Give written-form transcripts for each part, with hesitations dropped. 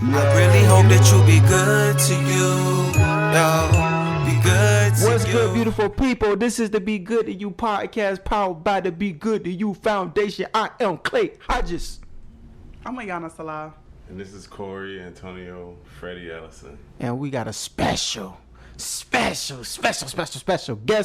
I really hope that you be good to you, yo. Be good to What's you. good, beautiful people? This is the Be Good to You podcast, powered by the Be Good to You Foundation. I am Clay Hodges. I'm Ayana, Sala. And this is Corey Antonio Freddy Ellison. And we got a special guest,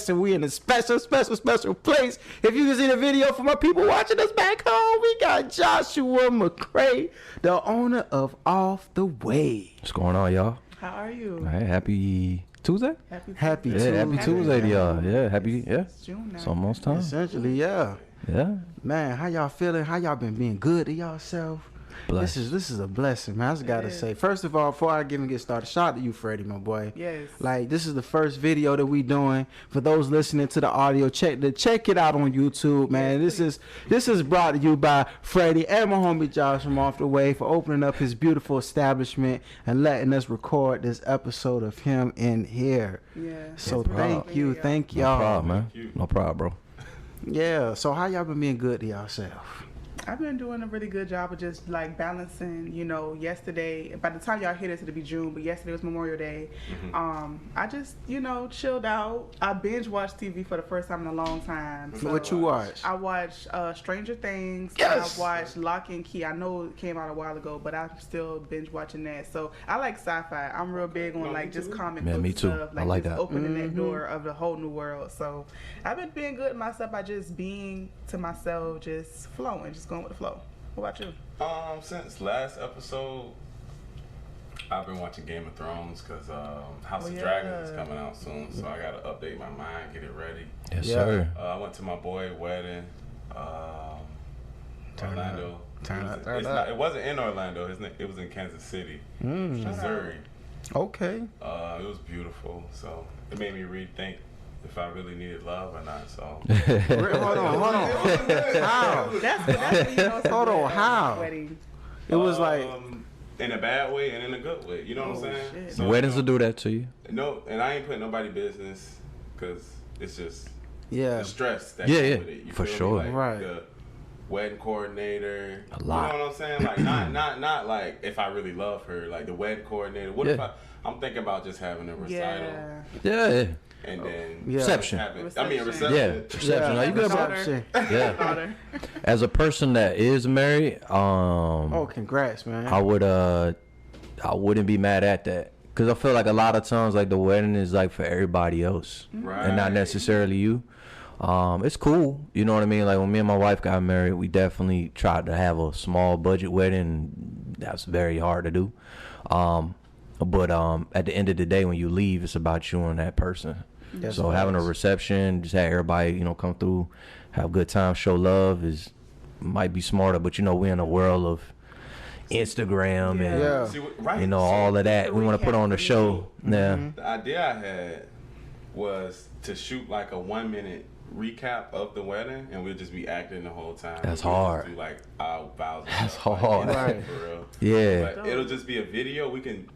and we in a special place. If you can see the video for my people watching us back home, we got Joshua McCray, the owner of Off the Way. What's going on, y'all? How are you? Hey, happy Tuesday. Happy Yeah, Tuesday. happy Tuesday to y'all. Yeah, happy. Yeah, It's June now. it's almost time. Essentially, yeah. Yeah, Man, how y'all feeling? How y'all been being good to yourself? bless. This is a blessing, man. I just gotta say, first of all, before I even get started, shout out to you, Freddy, my boy. Yes. Like, this is the first video that we doing. For those listening to the audio, check it out on YouTube, man. This is brought to you by Freddy and my homie Josh from Off the Way for opening up his beautiful establishment and letting us record this episode of him in here. Yeah. So It's thank you, thank No y'all. problem, man. Thank you. No problem, bro. Yeah. So how y'all been being good to yourself? I've been doing a really good job of just like balancing, yesterday, by the time y'all hear this, it'll be June, but yesterday was Memorial Day. I just, chilled out. I binge watched TV for the first time in a long time. So What you watch? I watched Stranger Things. Yes. I watched Lock and Key. I know it came out a while ago, but I'm still binge watching that. So I like sci-fi. I'm real big on like just comic Man, books me and too. stuff. I Like like just that. opening that door of the whole new world. So I've been being good to myself by just being to myself, just flowing, just going with the flow. What about you? Since last episode, I've been watching Game of Thrones because House of yeah. Dragons is coming out soon, so I gotta update my mind, get it ready. Yes, Yeah. sir. I went to my boy wedding, Turn Orlando. Turn It up. was- it wasn't in Orlando. It was in Kansas City, Missouri. Okay. It was beautiful, so it made me rethink if I really needed love or not. So Hold on. How? That's when you know it's a Hold good, on, how? wedding. It was like, in a bad way and in a good way. You know what I'm saying? shit. So, Weddings will do that to you. No, and I ain't putting nobody business because it's just yeah. the stress that Yeah, comes yeah, with it. You for feel me? sure. Like Right. The wedding coordinator. A lot. You know what I'm saying? Like not like if I really love her. Like the wedding coordinator. What if Yeah. I'm thinking about just having a recital Yeah. Yeah, and then Yeah. Reception. I mean a reception. yeah. Reception. Are you good, bro? Reception. Yeah. Daughter. As a person that is married, Oh, congrats, man. I wouldn't be mad at that. Cause I feel like a lot of times, like the wedding is like for everybody else, Right. and not necessarily you. It's cool, you know what I mean. Like when me and my wife got married, we definitely tried to have a small budget wedding. That's very hard to do. But at the end of the day, when you leave, it's about you and that person. That's So having a facts. reception, just have everybody, come through, have a good time, show love might be smarter. But we're in a world of Instagram and Yeah. See, right. all of that. We want to put on the show. Yeah. The idea I had was to shoot like a 1 minute recap of the wedding, and we'll just be acting the whole time. That's We'll hard. just do like our vows. and That's stuff, hard. Like, Right. for real. Yeah. But it'll just be a video.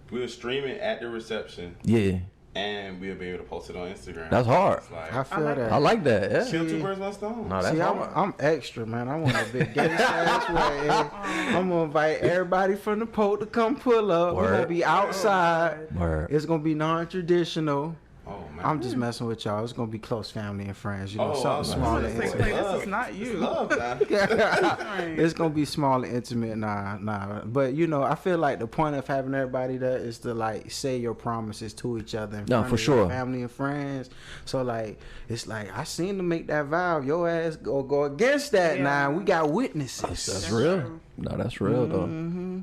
We'll stream it at the reception, Yeah. and we'll be able to post it on Instagram. That's hard. It's like, I feel like that. I like that. Yeah. kill two birds, one stone. No, that's See, hard. I'm extra, man. I want a big gangsta ass wedding. I'm gonna invite everybody from the Pope to come pull up. We're gonna Word. be outside. Word. It's gonna be non-traditional. Oh man. I'm just messing with y'all. It's gonna be close family and friends. Oh, Something I small was and Say, intimate. Clay, this is not you. Love, man. It's gonna be small and intimate, nah. But I feel like the point of having everybody there is to like say your promises to each other in No, front for of your sure. family and friends. So like it's like I seen them make that vow. Your ass go against that Yeah. now. We got witnesses. That's real. true. No, that's real though. Mm-hmm.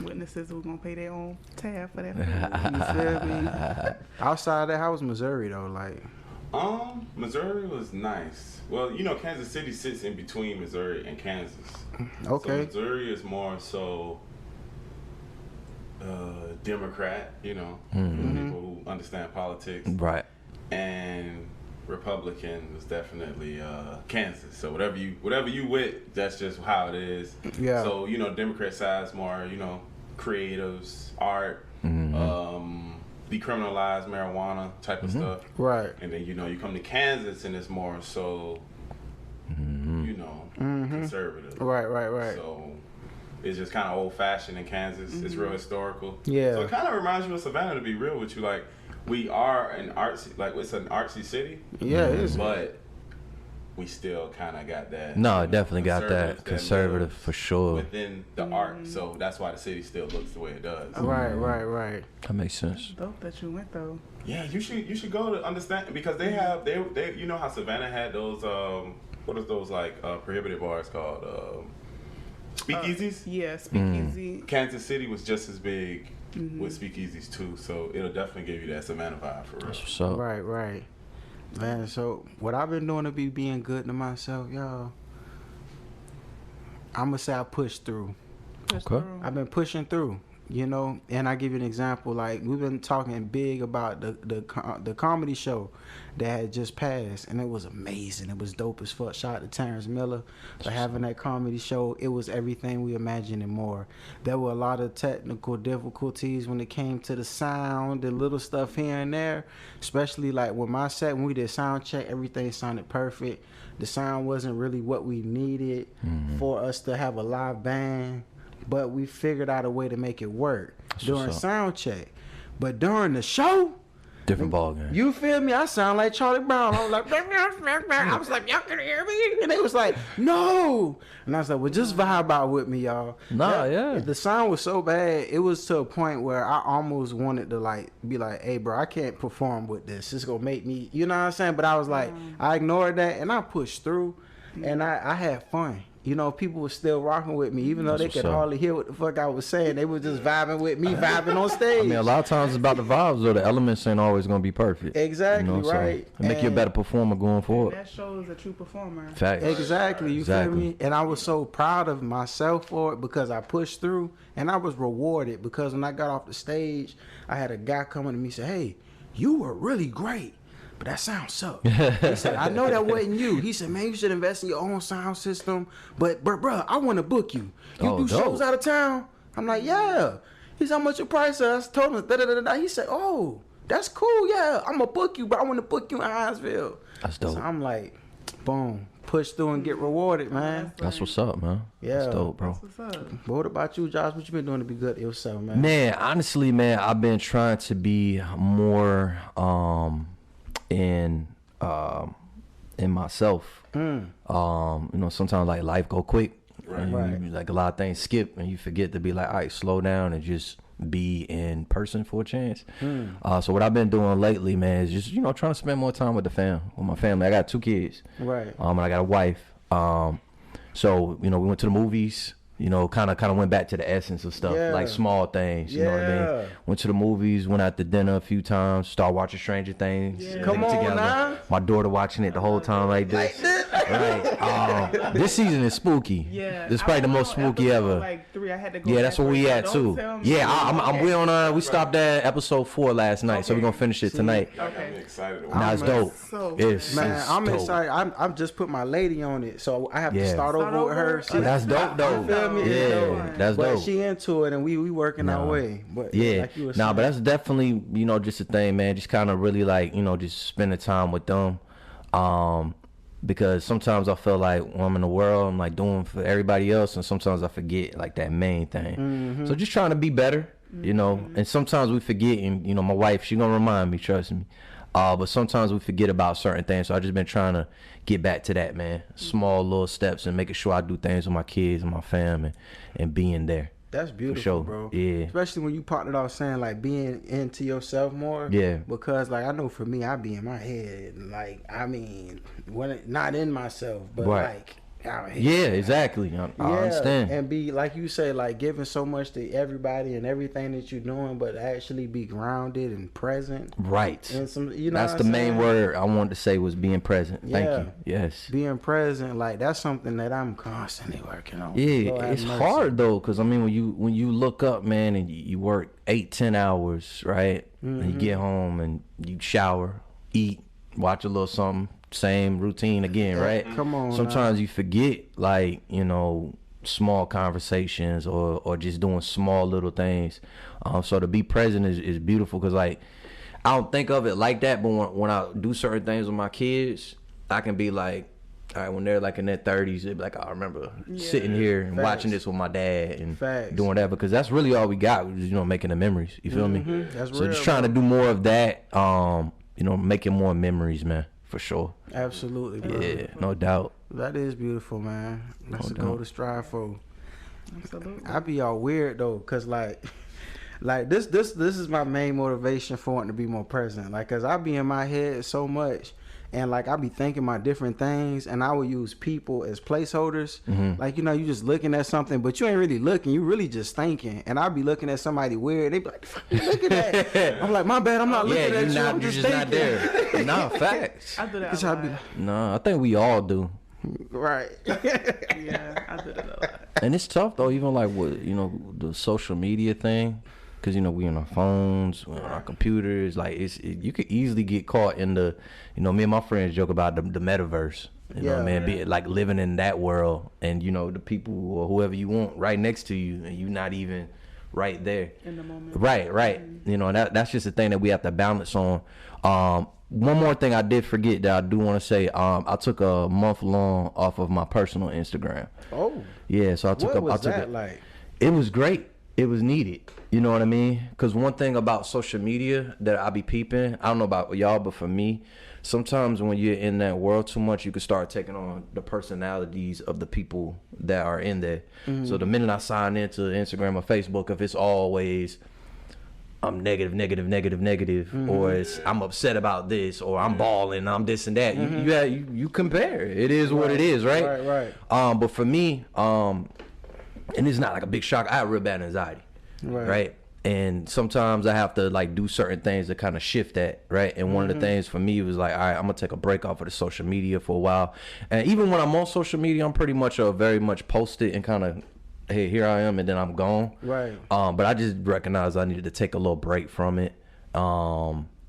Witnesses who's gonna pay their own tab for that. You feel me? Outside that house, Missouri though, like Missouri was nice. Well, Kansas City sits in between Missouri and Kansas. okay. So Missouri is more so Democrat, people who understand politics, Right. and Republican was definitely Kansas. So whatever you with, that's just how it is. Yeah. So Democrat side's more creatives, art, decriminalize marijuana type of stuff. Right. And then you come to Kansas and it's more so conservative. Right. So is just kind of old fashioned in Kansas. It's real historical. Yeah. So it kind of reminds you of Savannah, to be real with you. Like, we are an artsy, like it's an artsy city. Yeah, it is. But we still kind of got that. No, it definitely got that conservative for sure. Within the art, so that's why the city still looks the way it does. Right. That makes sense. Dope that you went though. Yeah, you should go to understand, because they have they you know how Savannah had those what is those like prohibited bars called speakeasies? Yeah, speakeasy. Kansas City was just as big with speakeasies too, so it'll definitely give you that Savannah vibe for real. That's what's up. Right. Man, so what I've been doing to be being good to myself, y'all, I'm gonna say I pushed through. Okay. I've been pushing through, you know, and I give you an example. Like, we've been talking big about the comedy show that had just passed, and it was amazing. It was dope as fuck. Shout out to Terrence Miller for having that comedy show. It was everything we imagined and more. There were a lot of technical difficulties when it came to the sound and little stuff here and there, especially like with my set, when we did sound check, everything sounded perfect. The sound wasn't really what we needed for us to have a live band, but we figured out a way to make it work during sound check. But during the show, different ball game. You feel me? I sound like Charlie Brown. I was like, I was like, y'all can hear me? And they was like, no. And I was like, well, just vibe out with me, y'all. Yeah. The sound was so bad, it was to a point where I almost wanted to like be like, hey, bro, I can't perform with this. It's gonna make me, you know what I'm saying? But I was like, I ignored that and I pushed through, and I had fun. You know, people were still rocking with me, even though they could hardly hear what the fuck I was saying. They were just vibing with me, vibing on stage. I mean, a lot of times it's about the vibes, though. The elements ain't always going to be perfect. Exactly, you know, right. So make you a better performer going forward. That shows a true performer. Facts. Exactly, you Exactly. feel me? And I was so proud of myself for it because I pushed through, and I was rewarded because when I got off the stage, I had a guy coming to me and say, hey, you were really great, but that sound sucked. He said, I know that wasn't you. He said, man, you should invest in your own sound system. But bro, I want to book you. You do shows out of town? I'm like, yeah. He said, how much your price is? I told him, da-da-da-da. He said, oh, that's cool, yeah. I'm going to book you, but I want to book you in Hinesville. That's dope. So I'm like, boom, push through and get rewarded, man. That's what's up, man. Yeah. That's dope, bro. What's up? But what about you, Josh? What you been doing to be good to yourself, man? Man, honestly, man, I've been trying to be more in myself. You know, sometimes like life go quick. Right. Like a lot of things skip and you forget to be like, all right, slow down and just be in person for a chance. So what I've been doing lately, man, is just, you know, trying to spend more time with my family. I got 2 kids. Right. And I got a wife. So, you know, we went to the movies. You know, kind of went back to the essence of stuff, like small things. You know what I mean? Went to the movies, went out to dinner a few times, started watching Stranger Things. Come on together. now. My daughter watching it the whole time like this. Right. This season is spooky. Yeah. This is probably the most spooky ever. Like 3, I had to go. Yeah, that's where we at too. Yeah, we on. We stopped at episode 4 last night, so we're gonna finish it tonight. I'm excited. Nah, it's dope. So I'm dope. excited. I'm just put my lady on it, so I have to start over with her. Oh, That's dope, though. You feel me? Yeah, that's But dope. she into it, and we working our way. But Yeah, like you were but saying. that's definitely, you know, just a thing, man. Just kind of really like, you know, just spending time with them. Because sometimes I feel like when I'm in the world, I'm like doing for everybody else, and sometimes I forget like that main thing. So just trying to be better, you know. And sometimes we forget, and you know, my wife, she gonna remind me, trust me. But sometimes we forget about certain things. So I just been trying to get back to that, man. Small little steps and making sure I do things with my kids and my fam and being there. That's beautiful, sure. bro. Yeah. Especially when you partnered off saying like being into yourself more. Yeah. Because like I know for me, I be in my head. Like I mean, not in myself, but Right. like out here. Yeah, exactly. I understand. And be like you say, like giving so much to everybody and everything that you're doing, but actually be grounded and present. Right. And some, you know, That's what the I'm main saying? word I wanted to say was being present. Thank Yeah. you. Yes. Being present, like that's something that I'm constantly working on. Yeah, Lord have it's mercy. hard though, cause I mean when you look up, man, and you work 8-10 hours, right? And you get home and you shower, eat, watch a little something, same routine again, right? Come on. Sometimes you forget, like, you know, small conversations or just doing small little things. So to be present is beautiful, cause like I don't think of it like that, but when I do certain things with my kids, I can be like, all right, when they're like in their 30s, they'd be like, I remember sitting here and watching this with my dad and doing that, because that's really all we got. We just, you know, making the memories. You feel me? That's so real, just trying to do more of that. You know, making more memories, man, for sure. Absolutely, bro. Yeah, no doubt. That is beautiful, man. That's a goal to strive for. Absolutely. I be all weird though, cause like this is my main motivation for wanting to be more present. Like, cause I be in my head so much. And like I be thinking about different things, and I would use people as placeholders. Like, you know, you just looking at something, but you ain't really looking. You really just thinking. And I be looking at somebody weird. They be like, "Look at that." I'm like, "My bad. I'm not looking at you. I'm just thinking." Not there. Nah, facts. I do that. I be like, Nah, I think we all do. right. Yeah, I do that a lot. And it's tough though, even like with, you know, the social media thing. Cause, you know, we on our phones, we on our computers. Like you could easily get caught in the, you know, me and my friends joke about the metaverse. You know what I mean? Be like living in that world, and you know the people or whoever you want right next to you, and you not even right there In the moment. Right. You know, and that's just the thing that we have to balance on. One more thing I did forget that I do want to say. I took a month long off of my personal Instagram. Oh. Yeah, so I took What was I took that like? It was great. It was needed. You know what I mean? Because one thing about social media that I be peeping, I don't know about y'all, but for me, sometimes when you're in that world too much, you can start taking on the personalities of the people that are in there. So the minute I sign into Instagram or Facebook, if it's always I'm negative, or it's I'm upset about this, or I'm balling, I'm this and that. You compare. It is what it is, right? Right. But for me, and it's not like a big shock. I have real bad anxiety, right? And sometimes I have to like do certain things to kind of shift that, right? And one of the things for me was like, all right, I'm gonna take a break off of the social media for a while. And even when I'm on social media, I'm pretty much very much posted and kind of, hey, here I am, and then I'm gone. Right. But I just recognized I needed to take a little break from it.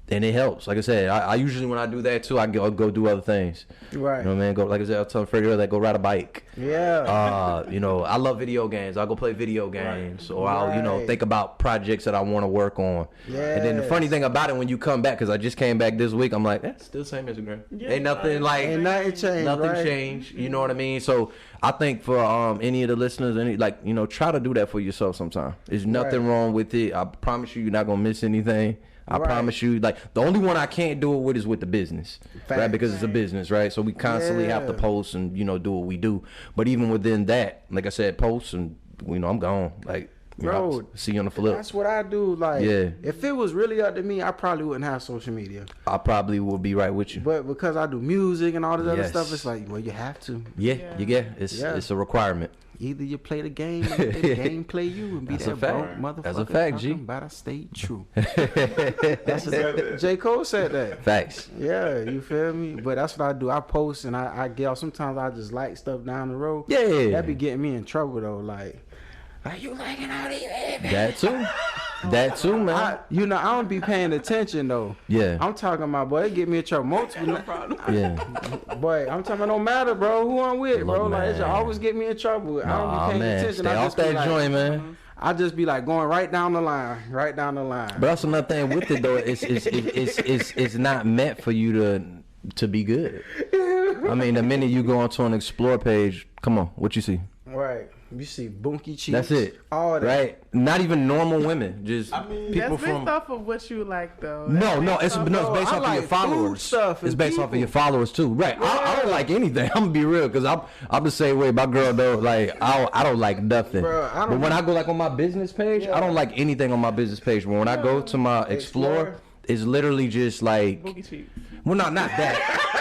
And it helps. Like I said, I usually when I do that too, I go do other things. Right. You know what I mean? Go, like I said, I was telling Freddy earlier, go ride a bike. Yeah. You know, I love video games. I'll go play video games, or I'll, you know, think about projects that I want to work on. Yeah. And then the funny thing about it, when you come back, because I just came back this week, I'm like, still the same Instagram. Ain't nothing like, Ain't nothing changed. nothing right? changed. You know what I mean? So I think for any of the listeners, like, you know, try to do that for yourself sometime. There's nothing wrong with it. I promise you're not gonna miss anything. I promise you, like, the only one I can't do it with is with the business, right? Because it's a business, right? So we constantly have to post and, you know, do what we do. But even within that, like I said, post and, you know, I'm gone. Like, you know, Bro, see you on the flip. That's what I do. Like, if it was really up to me, I probably wouldn't have social media. I probably would be right with you. But because I do music and all this other stuff, it's like, well, you have to. It's a requirement. Either you play the game, or the game play you, and be That's that a fact. broke motherfucker. That's a fact, G. But I stay true. J. Cole said that. Facts. Yeah, you feel me? But that's what I do. I post and I get off. Sometimes I just like stuff down the road. Yeah. That be getting me in trouble though. Like you liking all these? That too. That too, man. I don't be paying attention though. Yeah. I'm talking about, boy, it get me in trouble. Multiple. Yeah. Boy, I'm talking about no matter, bro. Who I'm with, bro. Look, Like, it man. always get me in trouble. I don't be paying attention. Stay I off just be that like, joint, man. I just be like going right down the line. But that's another thing with it though. It's not meant for you to be good. I mean, the minute you go onto an explore page, come on, what you see? Right. You see bunky cheeks. That's it. All that. Right. Not even normal women. Just That's people based from. off of what you like, though. No, it's based I off of like your followers. food stuff and It's based off of people. your followers too, right? I don't like anything. I'm gonna be real, cause I'm the same way. My girl don't like. I don't like nothing. Bro, but when I go like on my business page, I don't like anything on my business page. But when I go to my explore, it's literally just like. Boogie cheeks. Well, not that.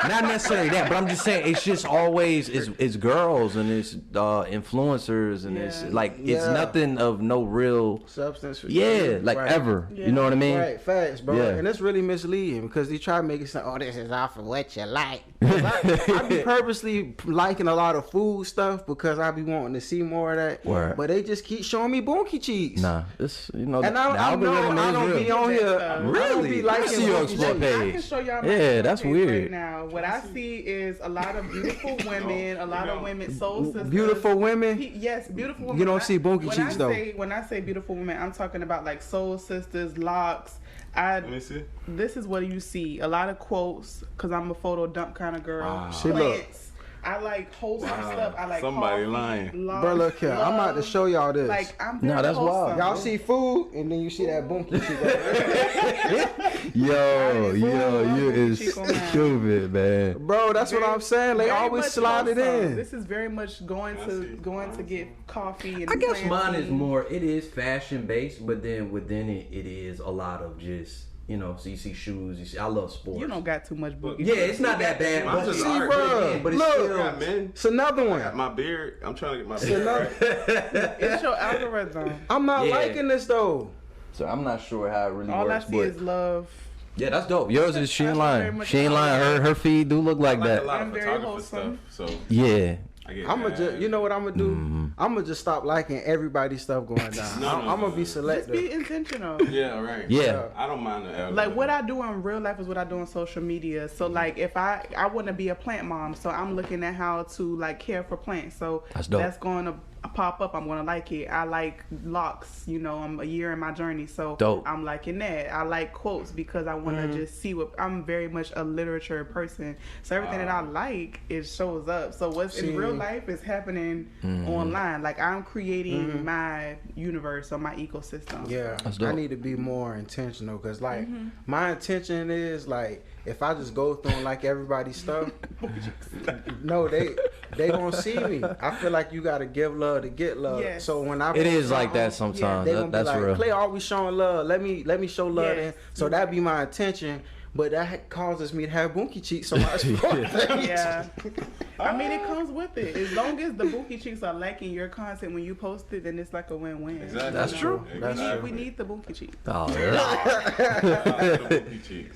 Not necessarily that, but I'm just saying it's just always it's girls and it's influencers and it's like it's nothing of no real substance. like ever. You know what I mean? Right, facts, bro. Yeah. And it's really misleading because they try to make it sound, oh, this is off of what you like. I be purposely liking a lot of food stuff because I be wanting to see more of that. Word. But they just keep showing me bunky cheeks. Nah, it's And the I algorithm don't is be real. on here. I don't Really? be Let me liking see your bunky explore cheeks. page. I can show y'all my Yeah, that's page weird. right now. What I see is a lot of beautiful women, a lot of women, soul sisters. Beautiful women. Yes, beautiful women. You don't see bunky When cheeks, though. When I say beautiful women, I'm talking about like soul sisters, locks. Let me see. This is what you see. A lot of quotes, because I'm a photo dump kind of girl. She look. Plants. I like wholesome stuff. I like Somebody coffee, lying. love, Bro, look here. I'm about to show y'all this. Like I'm very No, that's wholesome. wild. Y'all see food, and then you see that boom cheek right there. Yo, you is Cheek on mine. stupid, man. Bro, that's what I'm saying. They Very always much slide it wholesome. in. This is very much going to get coffee and I guess mine is plantain. more. It is fashion based, but then within it, it is a lot of just so you see shoes. You see, I love sports. You don't got too much boogie. Yeah, it's not that bad. I'm But, just see, art, bro, but it's look. still. Yeah, man. It's another I got one. my beard. I'm trying to get my beard right. It's your algorithm. I'm not Yeah. liking this though. So I'm not sure how it really All I works, see but is love. yeah, that's dope. Yours is she ain't That's very lying. much She ain't how I lying. Her feed do look like I like that. a lot I'm of very photographer stuff, wholesome. so Yeah. I get I'm gonna mad. just, you know what I'm gonna do? Mm-hmm. I'm gonna just stop liking everybody's stuff going down. No, I'm gonna be Just selective. be intentional. Yeah, right. Yeah. I don't mind the algorithm. Like what I do in real life is what I do on social media. So like if I want to be a plant mom, so I'm looking at how to like care for plants. So That's dope. going to pop up. I'm gonna like it. I like locks. I'm a year in my journey, so Dope. I'm liking that. I like quotes because I want to just see what. I'm very much a literature person, so everything that I like it shows up. So what's in real life is happening online. Like I'm creating my universe or my ecosystem. Yeah, That's dope. I need to be more intentional because, like, my intention is like if I just go through and like everybody's stuff, no, they gonna see me. I feel like you gotta give love to get love. Yes. So when I It is post like that something, sometimes. they gonna That's be like, real. Clay always showing love. Let me show love. Yes. Then. So that be my intention. But that causes me to have bunky cheeks on my face. Yeah. I mean, it comes with it. As long as the bookie cheeks are liking your content when you post it, then it's like a win-win. Exactly. That's true. We need the bookie cheeks. Oh, yeah.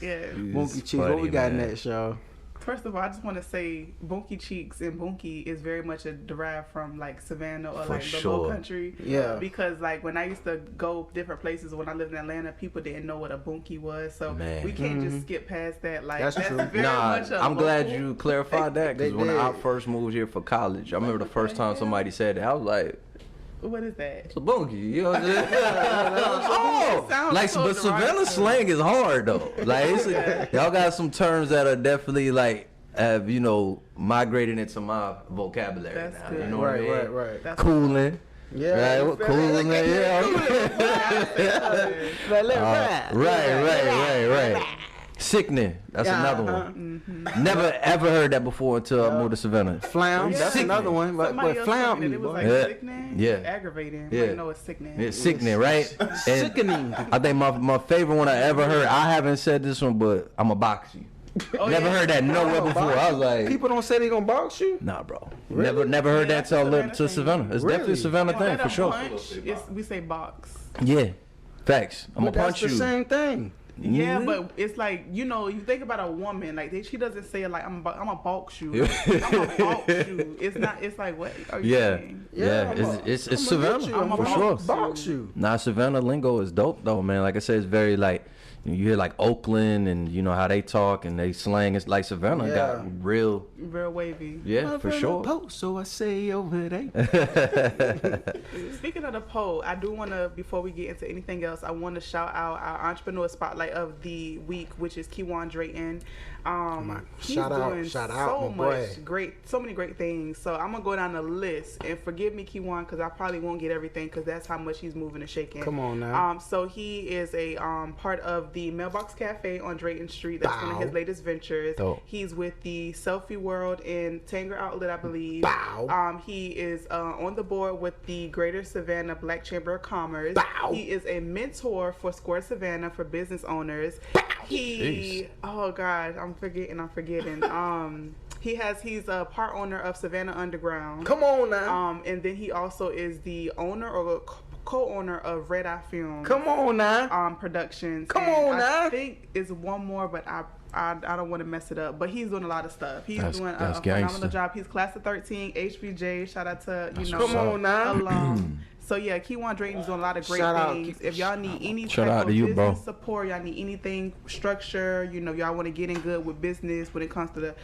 Yeah. Bunky cheeks. funny, What we got man. next, y'all? First of all, I just want to say bunky cheeks and bunky is very much derived from like Savannah or For like the sure. low country. Yeah. Because like when I used to go different places when I lived in Atlanta, people didn't know what a bunky was. So Man. we can't just skip past that. Like That's true. very Nah, much a I'm glad local- you clarified that They because when I did. first moved here for college, I remember the first time somebody said that, I was like, What is that? it's a bunkie. You know what I'm saying? Oh, sounds like, so but Savannah derogatory. slang is hard though. Like, y'all got some terms that are definitely like have migrated into my vocabulary That's now. good. You know what I mean? Right. That's Cooling. Yeah. Right, what cooling? Yeah. Right. Sickening. That's Yeah, another one. Never ever heard that before until I moved to Savannah. Flam. Yeah. That's another one. But Somebody else flam told me me, that it was boy. like Yeah. sickening. Yeah. Aggravating. Yeah. Like, no, it's sickening. It's sickening, right? And Sickening. I think my favorite one I ever heard. I haven't said this one, but I'm a box you. Oh, Never yeah. heard that nowhere before. I was like, People don't say they gonna box you. nah, bro. Really? Never heard Yeah, that till I lived that's to a Savannah. It's Really? definitely a Savannah thing At for a sure. punch, we say box. Yeah, facts. I'm But gonna that's punch the you. same thing. Yeah, Mhm. but it's like you think about a woman like she doesn't say it like I'm a box you. I'm a box you. It's not. It's like what are you Yeah, saying? yeah. I'ma- It's I'ma Savannah hit you. I'ma for box sure. you. Box you. Nah, Savannah lingo is dope though, man. Like I said, it's very like you hear like Oakland and you know how they talk and they slang. It's like Savannah Yeah. got real, Real wavy. yeah, for sure. Post, so I say over there. Speaking of the poll, I do want to, before we get into anything else, I want to shout out our entrepreneur spotlight of the week, which is Kewan Drayton. He's Shout out, doing shout so out, my boy. so many great things. So I'm gonna go down the list, and forgive me, Kewan, because I probably won't get everything, because that's how much he's moving and shaking. Come on now. So he is a part of the Mailbox Cafe on Drayton Street. That's one of his Bow. latest ventures. Dope. He's with the Selfie World in Tanger Outlet, I believe. Bow. He is on the board with the Greater Savannah Black Chamber of Commerce. Bow. He is a mentor for Square Savannah for business owners. He, oh God, I'm forgetting. He's a part owner of Savannah Underground. Come on now. And then he also is the owner or co-owner of Red Eye Film. Come on now. Productions. Come And on I now. think it's one more, but I don't want to mess it up. But he's doing a lot of stuff. He's That's doing a gangsta. phenomenal job. He's class of 13, HBJ. Shout out to That's know. what's Come up. on now. Alum. So yeah, Keywan Drayton's doing a lot of great Shout out. things. If y'all need any Shout type out of to you, business bro. support, y'all need anything structure, you know, y'all want to get in good with business when it comes to the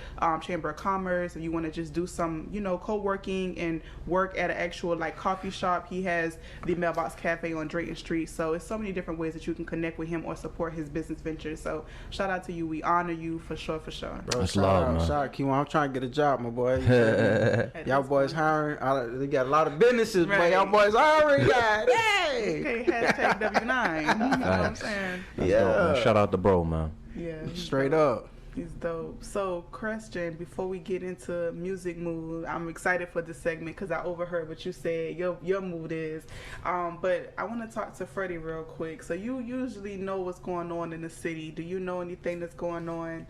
Chamber of Commerce, if you want to just do some, you know, co-working and work at an actual like coffee shop, he has the Mailbox Cafe on Drayton Street. So it's so many different ways that you can connect with him or support his business ventures. So shout out to you. We honor you for sure, for sure. Bro, That's shout love, out, man. shout out, Keywan. I'm trying to get a job, my boy. You feel me? Y'all boys hiring. They got a lot of businesses, but Right. y'all boys hiring, guys. Hey. Okay, hashtag W9. You know what I'm saying? That's Yeah. dope, man. Shout out to bro, man. Yeah. he's Straight dope. up. He's dope. So, question, before we get into music mood, I'm excited for this segment because I overheard what you said, your mood is. But I want to talk to Freddy real quick. So, you usually know what's going on in the city. Do you know anything that's going on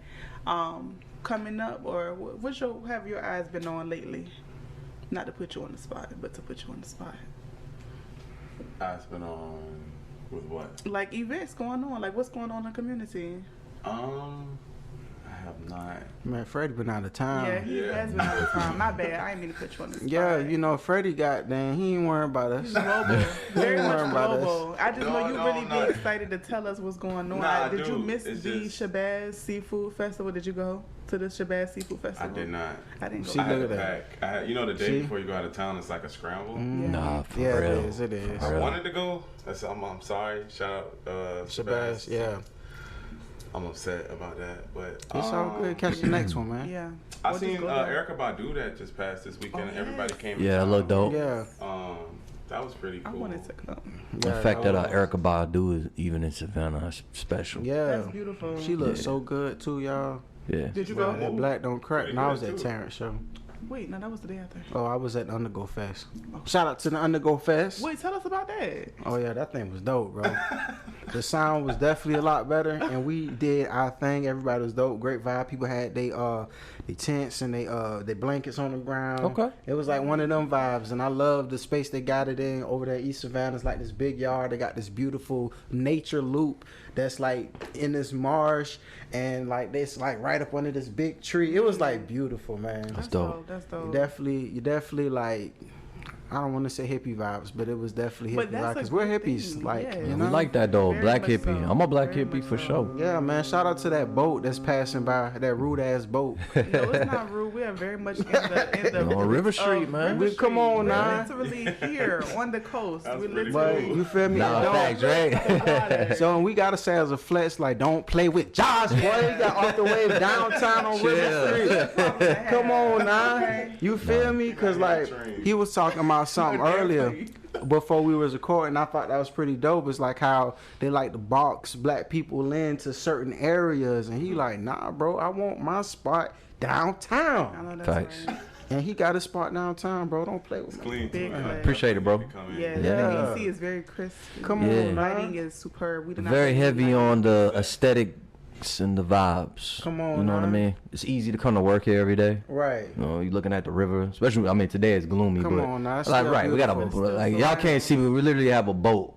coming up? Or have your eyes been on lately? Not to put you on the spot, but to put you on the spot. I've been on with what? Like events going on, like what's going on in the community? I have not. Man, Freddie been out of town. Yeah, he Yeah. has been all the time. My bad. I didn't mean to put you on the spot. Yeah, you know, Freddie goddamn, he ain't worrying about us. He's global. Very Don't worry much about us. global. I just know you No, really no. be excited to tell us what's going on. Nah, I Did you do. miss It's the just- Shabazz Seafood Festival? Did you go to the Shabazz Seafood I Festival? did not. I didn't go. See, I had look to at that. pack. You know, the day See? before you go out of town, it's like a scramble. Nah, for Yeah, real. it is. It is. I Real. wanted to go. I'm sorry. Shout out Shabazz, yeah. I'm upset about that, but It's all good. Catch the next one, man. Yeah. I We'll just seen go there. Erica Badu that just passed this weekend. Oh, and Everybody yes. came. Yeah, to it looked dope. Yeah. That was pretty I cool. wanted to come. The Yeah, fact that was- Erykah Badu is even in Savannah is special. Yeah. That's beautiful. She looks Yeah. so good, too, y'all. Yeah. Did you Well, go? That black don't crack. Pretty And I good, was at too. Terrence show. Wait, no, that was the day after. Oh, I was at the Undergo Fest. Shout out to the Undergo Fest. Wait, tell us about that. Oh yeah, that thing was dope, bro. The sound was definitely a lot better, and we did our thing. Everybody was dope, great vibe. People had they tents and they blankets on the ground. Okay. It was like one of them vibes, and I love the space they got it in over there. East Savannah. It's like this big yard. They got this beautiful nature loop that's like in this marsh, and like this like right up under this big tree. It was like beautiful, man. That's dope. That's You dope. definitely like. I don't want to say hippie vibes, but it was definitely But hippie that's vibes a because we're good hippies, thing, like yeah. you We know. like that though, Very black much hippie. so. I'm a black Very hippie much for so. sure. Yeah, man. Shout out to that boat that's passing by, that rude ass boat. No, it's not rude. We are very much in the On River Street, man. We- come on We're now. literally here on the coast. That's We pretty literally. But you feel me? Nah, Don't- facts, right? So we gotta say as a flex, like don't play with Josh, boy. He got off the wave downtown on River Street. Come on now, Okay. you feel me? Cause like he was talking about something earlier before we was recording. I thought that was pretty dope. It's like how they like to box black people into certain areas, and he like, nah, bro, I want my spot I downtown. know that's Facts. right. And he got a spot downtown, bro. Don't play with me. Clean. Big too. flag. Appreciate it, bro. Yeah, the Yeah. AC is very crisp. Come Yeah. on, Lighting man. is superb. We do not Very have heavy any on lighting. the aesthetics and the vibes. Come on, You know what I man. mean? It's easy to come to work here every day. Right. You know, you're looking at the river, especially. I mean, today it's gloomy, Come but on now, it's like still right, we got a beautiful. like y'all can't see, but we literally have a boat,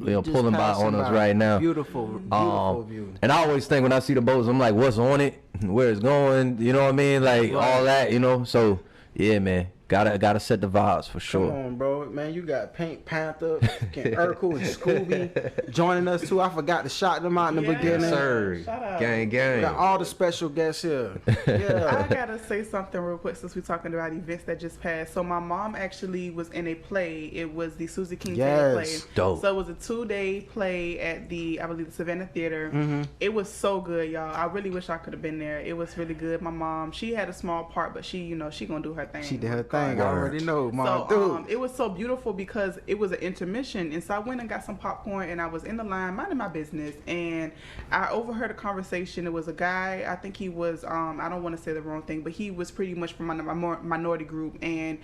Just pulling by passing on us by. right now. Beautiful, beautiful view. And I always think when I see the boats, I'm like, what's on it, where it's going, you know what I mean, like all that, you know. So yeah, man, gotta set the vibes for Come sure. on, bro. Man, you got Pink Panther, fucking Urkel, and Scooby joining us too. I forgot to shout them out in the Yeah. beginning. Yes, sir. Shout out. Gang, We gang. got all the special guests here. I Yeah. gotta say something real quick since we're talking about events that just passed. So my mom actually was in a play. It was the Susie King Taylor play. Yes. Dope. So it was a 2-day play at I believe the Savannah Theater. Mm-hmm. It was so good, y'all. I really wish I could have been there. It was really good. My mom, she had a small part, but she gonna do her thing. She did her thing. I regardless. already know, mom. So Dude. it was so beautiful because it was an intermission, and so I went and got some popcorn, and I was in the line minding my business, and I overheard a conversation. It was a guy, I think he was, I don't want to say the wrong thing, but he was pretty much from my minority group, and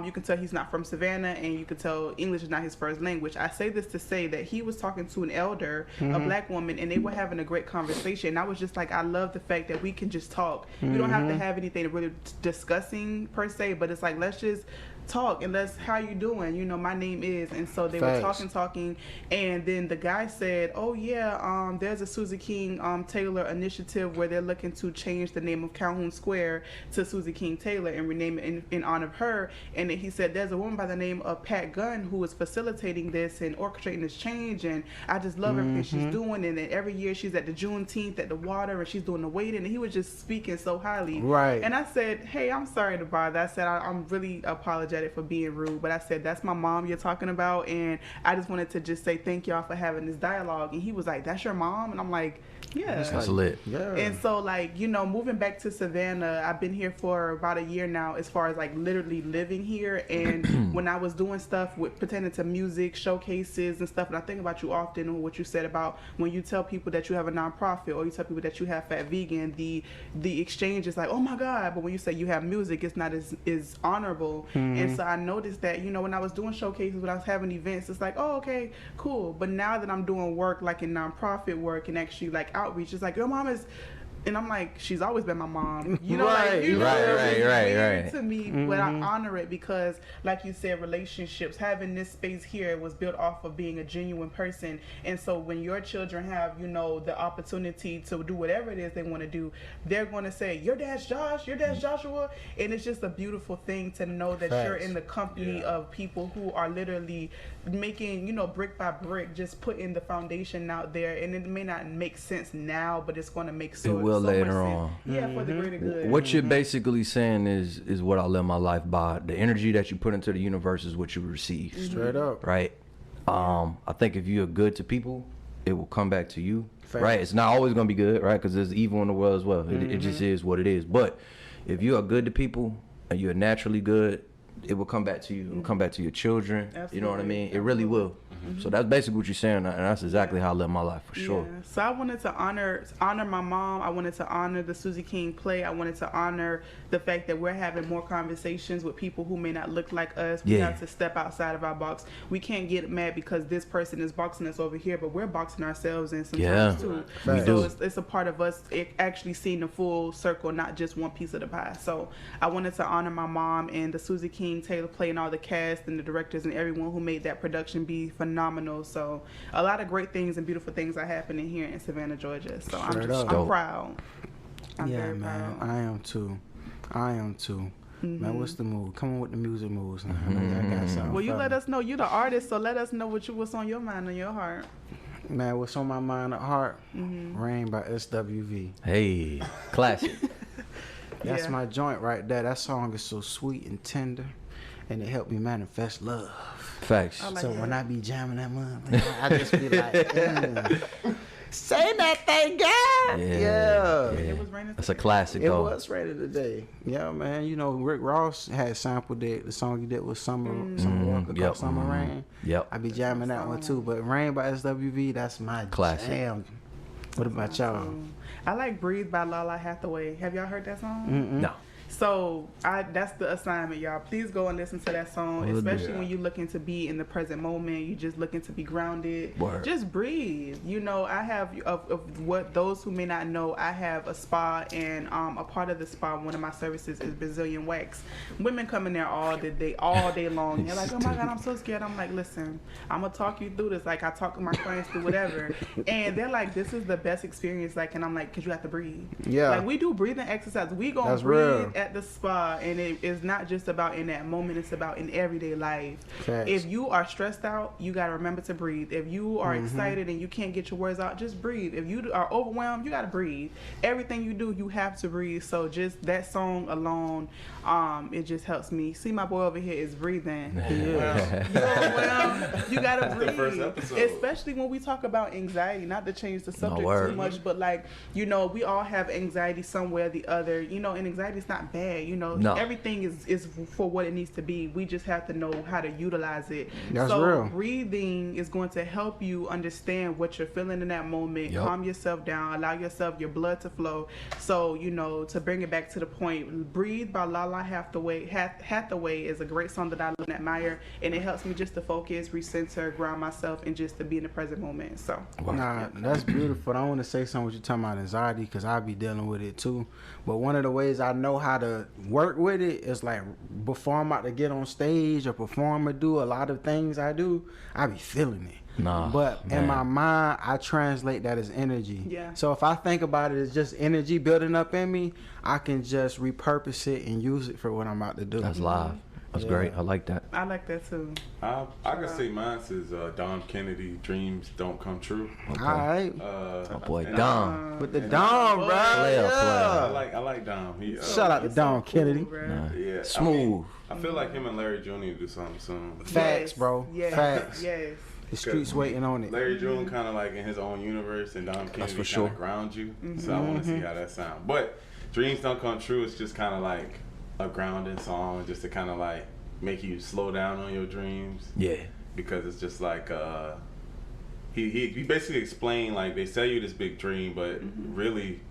you can tell he's not from Savannah, and you can tell English is not his first language. I say this to say that he was talking to an elder, a black woman, and they were having a great conversation. And I was just like, I love the fact that we can just talk. We don't have to have anything really discussing per se, but it's like, let's just talk and let's, how you doing? You know, my name is. And so they were talking, and then the guy said, oh yeah, there's a Susie King Taylor initiative where they're looking to change the name of Calhoun Square to Susie King Taylor and rename it in honor of her. And then he said there's a woman by the name of Pat Gunn who is facilitating this and orchestrating this change, and I just love everything she's doing. And then every year she's at the Juneteenth at the water and she's doing the waiting, and he was just speaking so highly. Right. And I said, hey, I'm sorry to bother. I said, I'm really apologetic for being rude, but I said, that's my mom you're talking about, and I just wanted to just say thank y'all for having this dialogue. And he was like, that's your mom? And I'm like, yeah. That's lit. Yeah. And so, like, you know, moving back to Savannah, I've been here for about a year now, as far as like literally living here. And when I was doing stuff with pertaining to music showcases and stuff, and I think about you often, and what you said about when you tell people that you have a nonprofit or you tell people that you have Fat Vegan, the exchange is like, oh my God. But when you say you have music, it's not as honorable. And so I noticed that, you know, when I was doing showcases, when I was having events, it's like, oh, okay, cool. But now that I'm doing work like in nonprofit work and actually like outreach, it's like, your mom is, and I'm like, she's always been my mom. You know, like, you know, it's weird to me, but I honor it because, like you said, relationships, having this space here was built off of being a genuine person. And so when your children have, you know, the opportunity to do whatever it is they want to do, they're going to say, your dad's Josh, your dad's Joshua. And it's just a beautiful thing to know that you're in the company of people who are literally making, you know, brick by brick, just putting the foundation out there. And it may not make sense now, but it's going to make so later on. Yeah, for the greater good. What you're basically saying is what I live my life by. The energy that you put into the universe is what you receive. Straight up. Right? I think if you're good to people, it will come back to you. Right? It's not always going to be good, right? Because there's evil in the world as well. It just is what it is. But if you are good to people and you're naturally good, it will come back to you. It will come back to your children. Absolutely. You know what I mean? It really will. So that's basically what you're saying, and that's exactly how I live my life, for sure. So I wanted to honor my mom. I wanted to honor the Susie King play. I wanted to honor the fact that we're having more conversations with people who may not look like us. We have to step outside of our box. We can't get mad because this person is boxing us over here, but we're boxing ourselves in sometimes too. We so it's a part of us actually seeing the full circle, not just one piece of the pie. So I wanted to honor my mom and the Susie King Taylor play and all the cast and the directors and everyone who made that production be phenomenal. So a lot of great things and beautiful things are happening here in Savannah, Georgia. So I'm proud. I'm very proud. I am too. Man, what's the move? Come on with the music moves. I got something. Well, you let us know. You're the artist, so let us know what's on your mind and your heart. Man, what's on my mind and heart? Rain by SWV. Hey, classic. That's my joint right there. That song is so sweet and tender, and it helped me manifest love. Facts. So when I be jamming that mother, I just be like, say that thing, girl. Yeah. It was raining. That's a classic, It though. was raining today. Yeah, man. You know, Rick Ross had sampled it. The song he did was Summer Walker called Summer Rain. Yep. I be jamming that one too. But Rain by SWV, that's my classic. jam. What about y'all? I like Breathe by Lala Hathaway. Have y'all heard that song? No. So that's the assignment, y'all. Please go and listen to that song, especially when you're looking to be in the present moment. You're just looking to be grounded. Word. Just breathe. You know, I have of what those who may not know, I have a spa, and a part of the spa, one of my services is Brazilian wax. Women come in there all day long. They're like, oh my God, I'm so scared. I'm like, listen, I'm gonna talk you through this. Like I talk to my clients through whatever, and they're like, this is the best experience. Like, and I'm like, cause you have to breathe. Yeah. Like we do breathing exercises. We gonna That's breathe real. at the spa, and it is not just about in that moment, it's about in everyday life. Facts. If you are stressed out, you got to remember to breathe. If you are excited and you can't get your words out, just breathe. If you are overwhelmed, you got to breathe. Everything you do, you have to breathe. So just that song alone, it just helps me. See, my boy over here is breathing. You're overwhelmed, you got to breathe. The first episode. Especially when we talk about anxiety, not to change the subject too much, but like, you know, we all have anxiety somewhere or the other, you know, and anxiety is not bad. You know, everything is for what it needs to be. We just have to know how to utilize it. That's so real. breathing is going to help you understand what you're feeling in that moment. Calm yourself down. Allow yourself, your blood to flow. So, you know, to bring it back to the point, Breathe by Lala Hathaway is a great song that I love and admire, and it helps me just to focus, recenter, ground myself, and just to be in the present moment. So, Nah, that's beautiful. I want to say something what you're talking about anxiety, because I be dealing with it too. But one of the ways I know how gotta work with it is like before I'm about to get on stage or perform or do a lot of things I do, I be feeling it. Nah, But man. in my mind, I translate that as energy. Yeah. So if I think about it as just energy building up in me, I can just repurpose it and use it for what I'm about to do. That's live. That's Yeah. great. I like that. I like that too. I can say mine is Dom Kennedy. Dreams don't come true. Okay. All right. Oh boy, and Dom. With the Dom, bro. Player, Yeah. I like Dom. He, Shout out to Dom Kennedy. Nah. Yeah, Smooth. I feel like him and Larry Jr. need to do something soon. Facts, bro. Yes. Facts. Yes. The streets waiting on it. Larry June kind of like in his own universe, and Dom Kennedy for kind sure. of ground you. So I want to see how that sounds. But Dreams Don't Come True is just kind of like a grounding song, just to kind of like make you slow down on your dreams. Yeah. Because it's just like he basically explained, like, they sell you this big dream, but really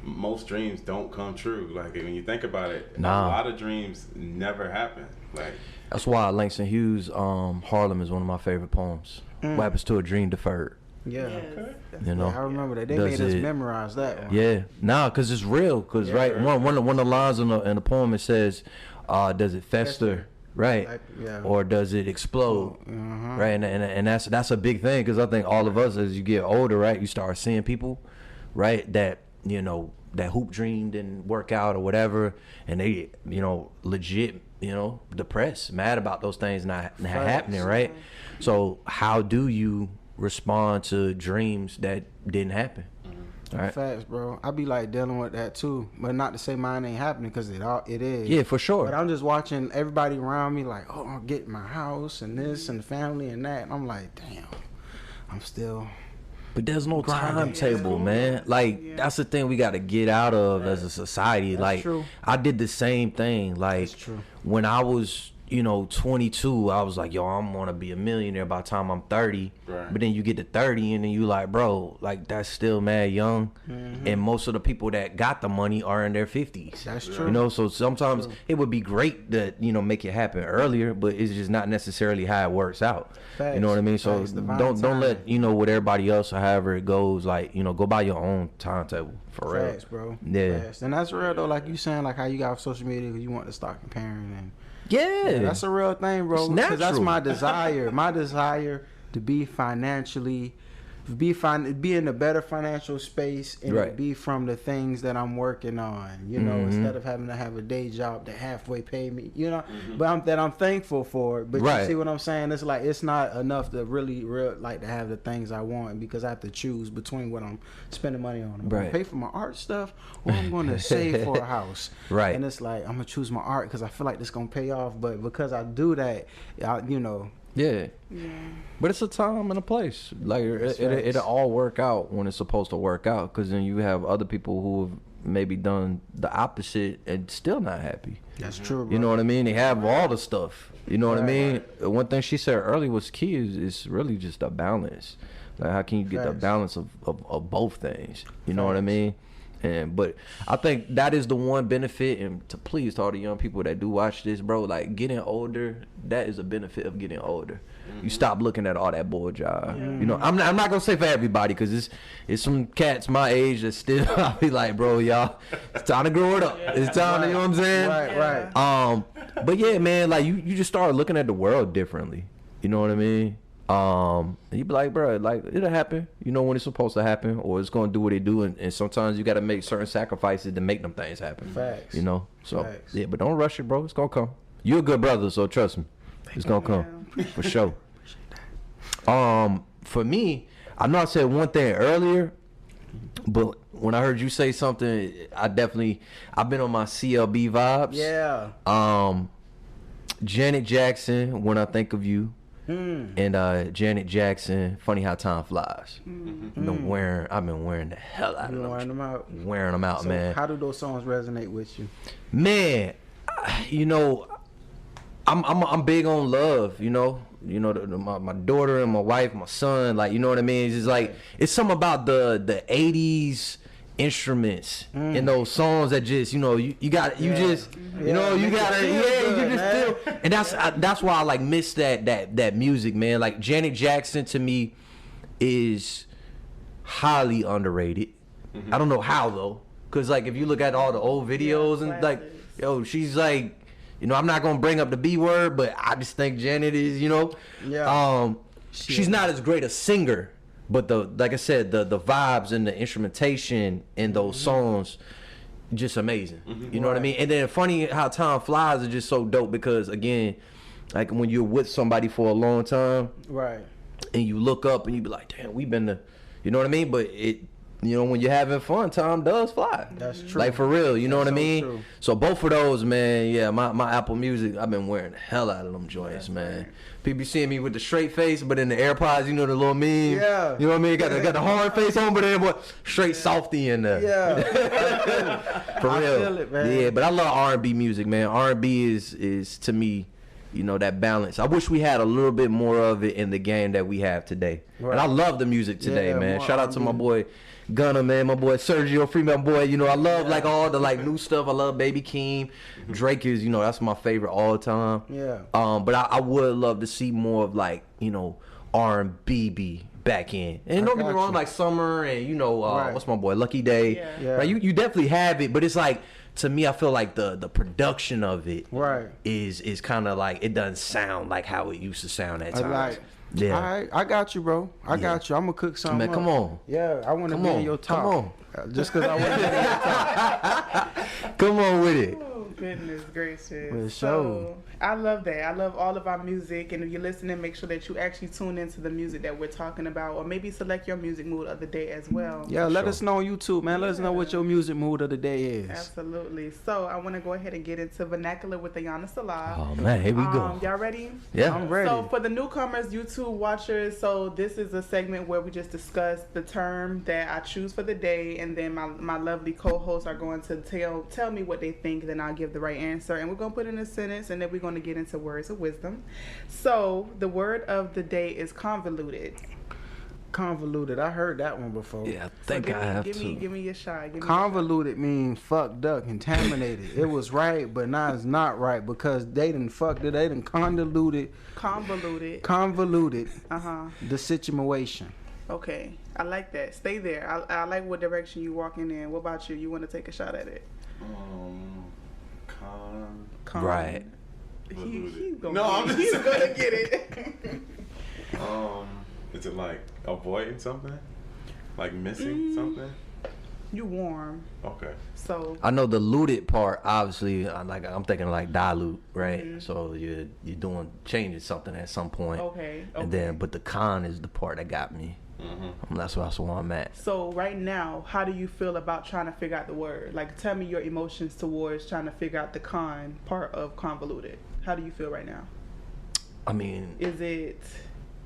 most dreams don't come true. Like when you think about it, Nah. a lot of dreams never happen. Like That's why Langston Hughes' Harlem is one of my favorite poems. What happens to a dream deferred? Yeah. Yes. You know. I remember that. They Does made us it- memorize that one. Yeah, nah, cause it's real. Cause right, one of the lines in the poem, it says, "Does it fester, right, Like, yeah. or does it explode?" Uh-huh. Right, and that's a big thing, cause I think all of us, as you get older, right, you start seeing people, right, that that hoop dream didn't work out or whatever, and they legit depressed, mad about those things not happening, right? So how do you respond to dreams that didn't happen? All right. Facts, bro. I be like dealing with that too, but not to say mine ain't happening, because it is. Yeah, for sure. But I'm just watching everybody around me like, oh, I'm getting my house and this and the family and that. And I'm like, damn, I'm still. But there's no Grinding. timetable, man. Like Yeah. that's the thing we got to get out of as a society. Like true. I did the same thing. Like That's true. when I was 22, I was like, yo, I'm gonna be a millionaire by the time I'm 30. Right. But then you get to 30 and then you like, bro, like that's still mad young. And most of the people that got the money are in their 50s. That's true. So sometimes it would be great to make it happen earlier, but it's just not necessarily how it works out. Facts. You know what I mean? So Facts. Divine don't let timing. what everybody else or however it goes, like, go by your own timetable for real. Facts, bro. Yeah. Facts. And that's real though. Like you saying, like how you got off social media because you want to start comparing, and Yeah. that's a real thing, bro. It's Because that's natural. my desire. My desire to be financially, be in a better financial space, and Right. to be from the things that I'm working on. Instead of having to have a day job that halfway pay me. But I'm thankful for it. But Right. you see what I'm saying? It's like it's not enough to really like to have the things I want, because I have to choose between what I'm spending money on. I'm Right. gonna pay for my art stuff, or I'm going to save for a house. Right. And it's like I'm gonna choose my art because I feel like this gonna pay off. But because I do that, Yeah. But it's a time and a place. Like it'll all work out when it's supposed to work out. Because then you have other people who have maybe done the opposite and still not happy. that's true. Bro. You know what I mean? They have all the stuff. You know what I Right. mean? One thing she said earlier was key is really just a balance. Like how can you get the Facts. balance of both things? You know what I Facts. mean? But I think that is the one benefit, and to please to all the young people that do watch this, bro, like getting older, that is a benefit of getting older. You stop looking at all that bull job. I'm not gonna say for everybody, because it's some cats my age that still I'll be like, bro, y'all, it's time to grow it up. It's time to, you know what I'm saying? Right. But yeah, man, like you just start looking at the world differently. You know what I mean? And you be like, bro, like it'll happen. You know when it's supposed to happen, or it's gonna do what it do, and sometimes you gotta make certain sacrifices to make them things happen. Facts. So Facts. yeah, but don't rush it, bro. It's gonna come. You're a good brother, so trust me, it's gonna come for sure. For me, I know I said one thing earlier, but when I heard you say something, I've been on my CLB vibes. Yeah. Janet Jackson, When I Think of You. And Janet Jackson, Funny How Time Flies. I've been wearing the hell out of You them. wearing them out. Wearing them out, So man. how do those songs resonate with you? Man, I'm big on love. My daughter and my wife, my son. Like, you know what I mean? It's just like it's something about the '80s instruments in those songs that just you got you just you make got it to feel you good, just man. feel, and that's why I like miss that music, man. Like Janet Jackson to me is highly underrated. I don't know how though. Cause like if you look at all the old videos and like, yo, she's like, you know, I'm not gonna bring up the B word, but I just think Janet is, you know, she's not as great a singer, but like I said, the vibes and the instrumentation in those songs, just amazing. You know what I mean? And then funny how time flies is just so dope because again, like when you're with somebody for a long time, right, and you look up and you be like, damn, we've been to, you know what I mean? But it. You know, when you're having fun, time does fly. That's true. Like, for real, you know what I mean? True. So, both of those, man, yeah, my Apple Music, I've been wearing the hell out of them joints, man. People be seeing me with the straight face, but in the AirPods, you know, the little meme? Yeah. You know what I mean? Got the hard face on, but then, what, straight softy in there. Yeah. For real. I feel it, man. Yeah, but I love R&B music, man. R&B is to me, you know, that balance. I wish we had a little bit more of it in the game that we have today. Right. And I love the music today, man. Shout out to my boy Gunna, man, my boy Sergio Freeman, boy. You know, I love like all the like new stuff. I love Baby Keem. Drake is, you know, that's my favorite all the time. Yeah. But I would love to see more of like, you know, R&B be back in. And don't get me wrong, like Summer and you know, what's my boy Lucky Day. Yeah. Right, you definitely have it, but it's like to me, I feel like the production of it is kind of like it doesn't sound like how it used to sound at times. Yeah. All right, I got you, bro. I got you. I'm gonna cook something. Man, come on. Yeah, I want to be in your top. Come on. Just because I want to be in your top. Come on with it. Oh, goodness gracious. Well, so, I love that. I love all of our music. And if you're listening, make sure that you actually tune into the music that we're talking about. Or maybe select your music mood of the day as well. Yeah, let us know on YouTube, man. Let us know what your music mood of the day is. Absolutely. So, I want to go ahead and get into Vernacular with Ayana Sala. Oh, man. Here we go. Y'all ready? Yeah. I'm ready. So, for the newcomers, YouTube watchers, so this is a segment where we just discuss the term that I choose for the day. And then my lovely co-hosts are going to tell me what they think. Then I'll give the right answer. And we're going to put in a sentence. And then we're going to get into words of wisdom. So, the word of the day is convoluted. Convoluted. I heard that one before. Yeah, I think I have to. Give me your shot. Convoluted means fucked up, contaminated. It was right, but now it's not right because they done fucked it. They done convoluted. The situation. Okay, I like that. Stay there. I like what direction you walking in. What about you? You want to take a shot at it? Right. He's gonna get it. Is it like avoiding something? Like missing something? You warm. Okay. So I know the looted part, obviously, I'm thinking like dilute, right? So you're changing something at some point. Okay. And then, but the con is the part that got me. That's where I'm at. So right now, how do you feel about trying to figure out the word? Like, tell me your emotions towards trying to figure out the con part of convoluted. How do you feel right now? I mean, is it?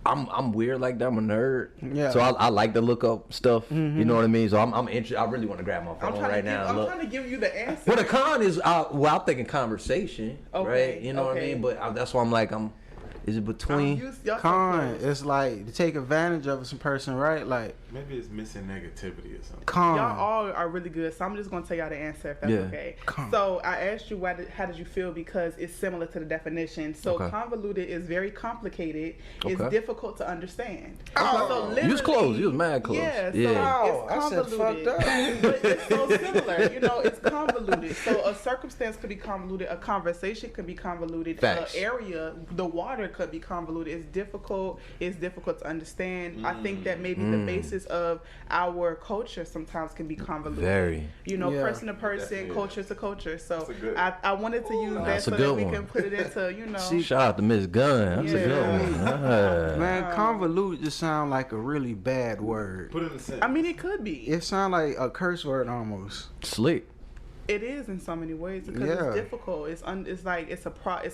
I'm weird like that. I'm a nerd. Yeah. So I like to look up stuff. You know what I mean? So I'm interested. I really want to grab my phone right now. I'm trying to give you the answer. Well, the con is, I'm thinking conversation, right? You know what I mean? But that's why I'm like, is it between? Con, it's like to take advantage of some person, right? Like maybe it's missing negativity or something. Con. Y'all all are really good, so I'm just gonna tell y'all the answer if that's okay. Con. So I asked you how did you feel because it's similar to the definition. So convoluted is very complicated. It's difficult to understand. So you was close. You was mad close. Yeah. So it's convoluted. But it's so similar. You know, it's convoluted. So a circumstance could be convoluted. A conversation could be convoluted. Facts. An area, the water could be convoluted. It's difficult to understand. I think that maybe the basis of our culture sometimes can be convoluted. Very. You know, person to person, culture to culture. So I wanted to use that so that we can put it into, you know. Shout out to Miss Gunn. That's a good one. Man, convolute just sound like a really bad word. Put it in the sentence. I mean, it could be. It sound like a curse word almost. Slick. It is in so many ways because it's difficult. It's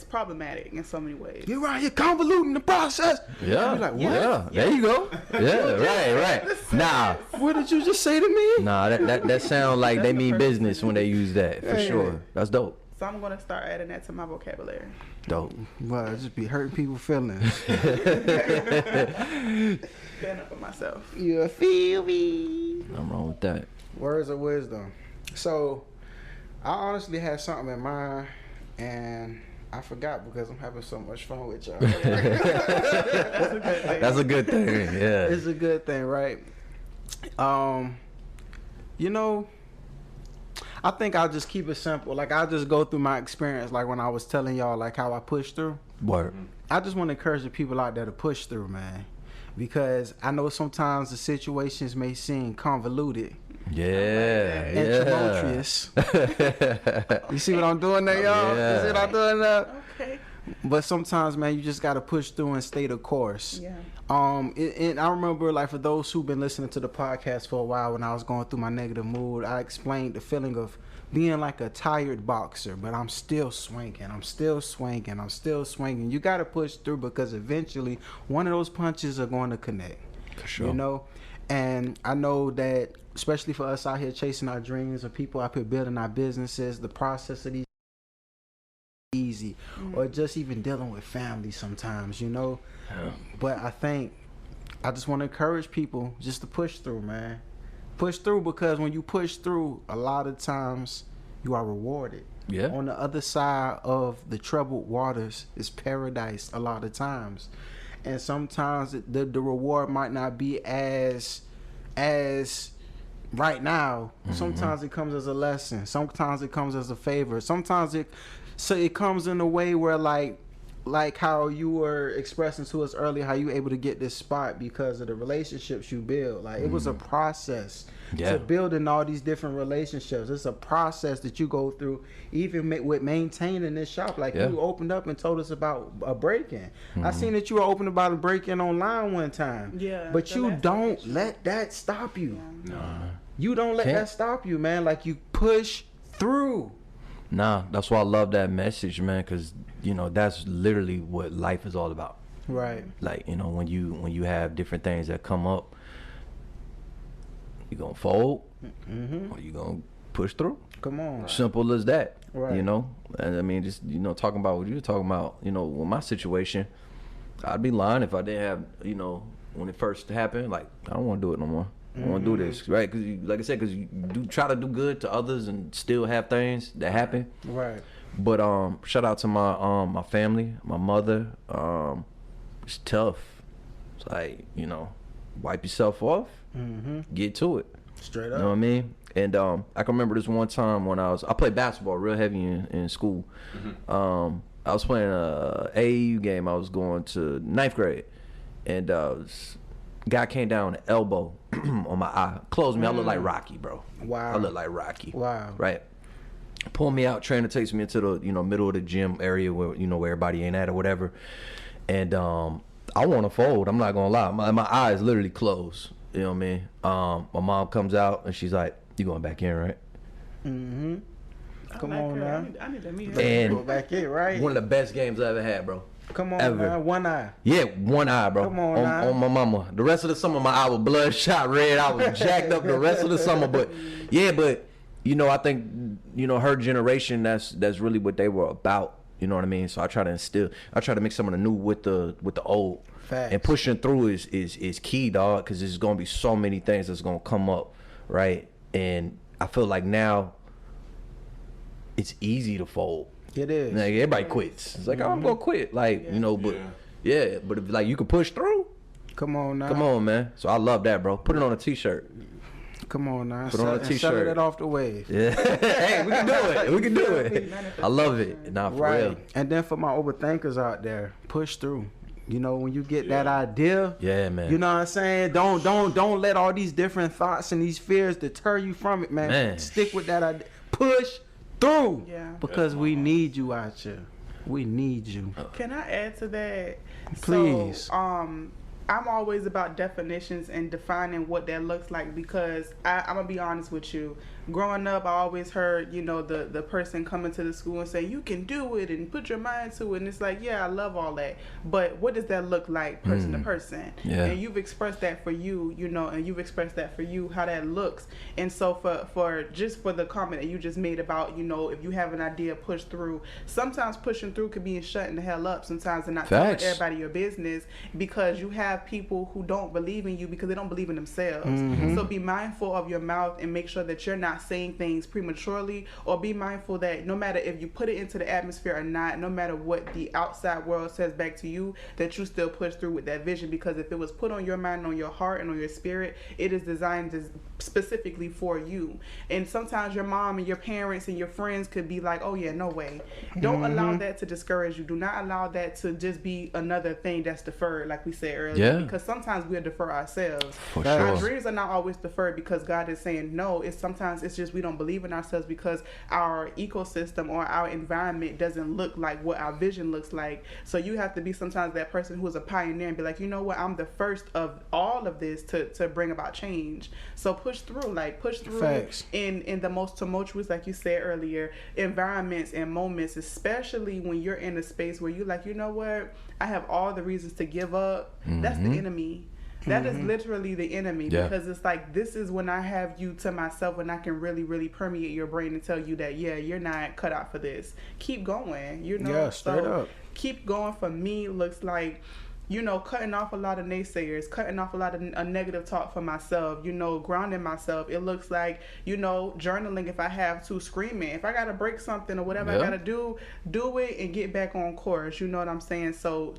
problematic in so many ways. You're right. You're convoluting the process. Yeah. You're like, what? Yeah. There you go. Yeah. Right. Nah. What did you just say to me? Nah. That sound like they mean business when they use that for sure. That's dope. So I'm gonna start adding that to my vocabulary. Dope. Well, it just be hurting people's feelings. Stand up for myself. You feel me? Nothing wrong with that. Words of wisdom. So, I honestly had something in mind, and I forgot because I'm having so much fun with y'all. That's a good thing. Yeah. It's a good thing, right? You know, I think I'll just keep it simple. Like, I'll just go through my experience, like when I was telling y'all, like, how I pushed through. Word. I just want to encourage the people out there to push through, man. Because I know sometimes the situations may seem convoluted Yeah. and tumultuous. You see what I'm doing there, y'all? Yeah. You see what I'm doing there? Okay. But sometimes, man, you just got to push through and stay the course. Yeah. And I remember, like, for those who've been listening to the podcast for a while, when I was going through my negative mood, I explained the feeling of being like a tired boxer, but I'm still swinging. I'm still swinging. I'm still swinging. You got to push through because eventually one of those punches are going to connect. For sure. You know? And I know that, especially for us out here chasing our dreams, or people out here building our businesses, the process of these easy, or just even dealing with family sometimes, you know. Yeah. But I just want to encourage people just to push through, man. Push through, because when you push through, a lot of times you are rewarded. Yeah. On the other side of the troubled waters is paradise a lot of times. And sometimes the reward might not be as right now. Sometimes it comes as a lesson. Sometimes it comes as a favor. Sometimes it comes in a way where like how you were expressing to us earlier, how you were able to get this spot because of the relationships you build. Like, it was a process to building all these different relationships. It's a process that you go through, even with maintaining this shop. Like, you opened up and told us about a break-in. I seen that you were open about a break-in online one time. Yeah. But you don't let that stop you. You don't let that stop you, man. Like, you push through. Nah, that's why I love that message, man, because, you know, that's literally what life is all about. Right. Like, you know, when you have different things that come up, you gonna fold or you gonna push through. Come on. Simple as that. Right. You know, and I mean, just, you know, talking about what you were talking about, you know, with my situation, I'd be lying if I didn't have, you know, when it first happened, like, I don't want to do it no more. I don't want to do this, right? Because, like I said, because you do try to do good to others and still have things that happen. Right. But shout out to my family, my mother. It's tough. It's like, you know, wipe yourself off, get to it. Straight You up. know what I mean? And I can remember this one time when I played basketball real heavy in school. I was playing a AAU game. I was going to 9th grade, and guy came down with an elbow on my eye, closed me. I look like Rocky, bro. Wow. I look like Rocky. Wow. Right. Pull me out. Trainer takes me into the, you know, middle of the gym area where, you know, where everybody ain't at or whatever. And I want to fold. I'm not gonna lie. My eye is literally closed. You know what I mean? My mom comes out and she's like, "You going back in, right?" Come on now. I need to meet her. And Go back in, right? one of the best games I ever had, bro. Come on ever. now. One eye. Yeah, one eye, bro. Come on now. On my mama. The rest of the summer, my eye was bloodshot red. I was jacked up the rest of the summer. But yeah, but you know, I think, you know, her generation, that's really what they were about. You know what I mean? So I try to mix some of the new with the old. Facts. And pushing through is key, dog, because there's gonna be so many things that's gonna come up, right? And I feel like now it's easy to fold. It is. Like, everybody quits. It's like, oh, I'm gonna quit. Like, you know, but yeah, but if, like, you can push through, Come on now. come on, man. So I love that, bro. Put it on a t-shirt. Come on now. Put on a And t-shirt. settle that off the wave. Yeah. Hey, we can do it. We can do it. I love it. Nah, for Right. real. And then for my overthinkers out there, push through. You know, when you get that idea, Yeah, man. you know what I'm saying? Don't let all these different thoughts and these fears deter you from it, man. Man. Stick with that idea. Push through. Yeah. Because we need you out here. We need you. Can I add to that? Please. So, I'm always about definitions and defining what that looks like, because I'm gonna be honest with you. Growing up, I always heard, you know, the person coming to the school and say, you can do it and put your mind to it. And it's like, yeah, I love all that. But what does that look like person to person? Yeah. And you've expressed that for you, you know, and you've expressed that for you, how that looks. And so for the comment that you just made about, you know, if you have an idea, push through. Sometimes pushing through could be shutting the hell up sometimes and not telling Facts. everybody your business, because you have people who don't believe in you because they don't believe in themselves. So be mindful of your mouth and make sure that you're not saying things prematurely, or be mindful that no matter if you put it into the atmosphere or not, no matter what the outside world says back to you, that you still push through with that vision, because if it was put on your mind, on your heart, and on your spirit, it is designed to specifically for you. And sometimes your mom and your parents and your friends could be like, oh yeah, no way. Don't allow that to discourage you. Do not allow that to just be another thing that's deferred, like we said earlier. Yeah. Because sometimes we'll defer ourselves. For Our sure. dreams are not always deferred because God is saying no. It's sometimes it's just we don't believe in ourselves because our ecosystem or our environment doesn't look like what our vision looks like. So you have to be sometimes that person who is a pioneer and be like, you know what, I'm the first of all of this to bring about change. So push through Facts. in the most tumultuous, like you said earlier, environments and moments, especially when you're in a space where you're like, you know what, I have all the reasons to give up. That's the enemy. That is literally the enemy, because it's like, this is when I have you to myself, when I can really, really permeate your brain and tell you that, yeah, you're not cut out for this. Keep going, you know? Yeah, straight up. Keep going for me looks like, you know, cutting off a lot of naysayers, cutting off a lot of negative talk for myself, you know, grounding myself. It looks like, you know, journaling if I have to, screaming. If I got to break something or whatever I got to do it and get back on course. You know what I'm saying? So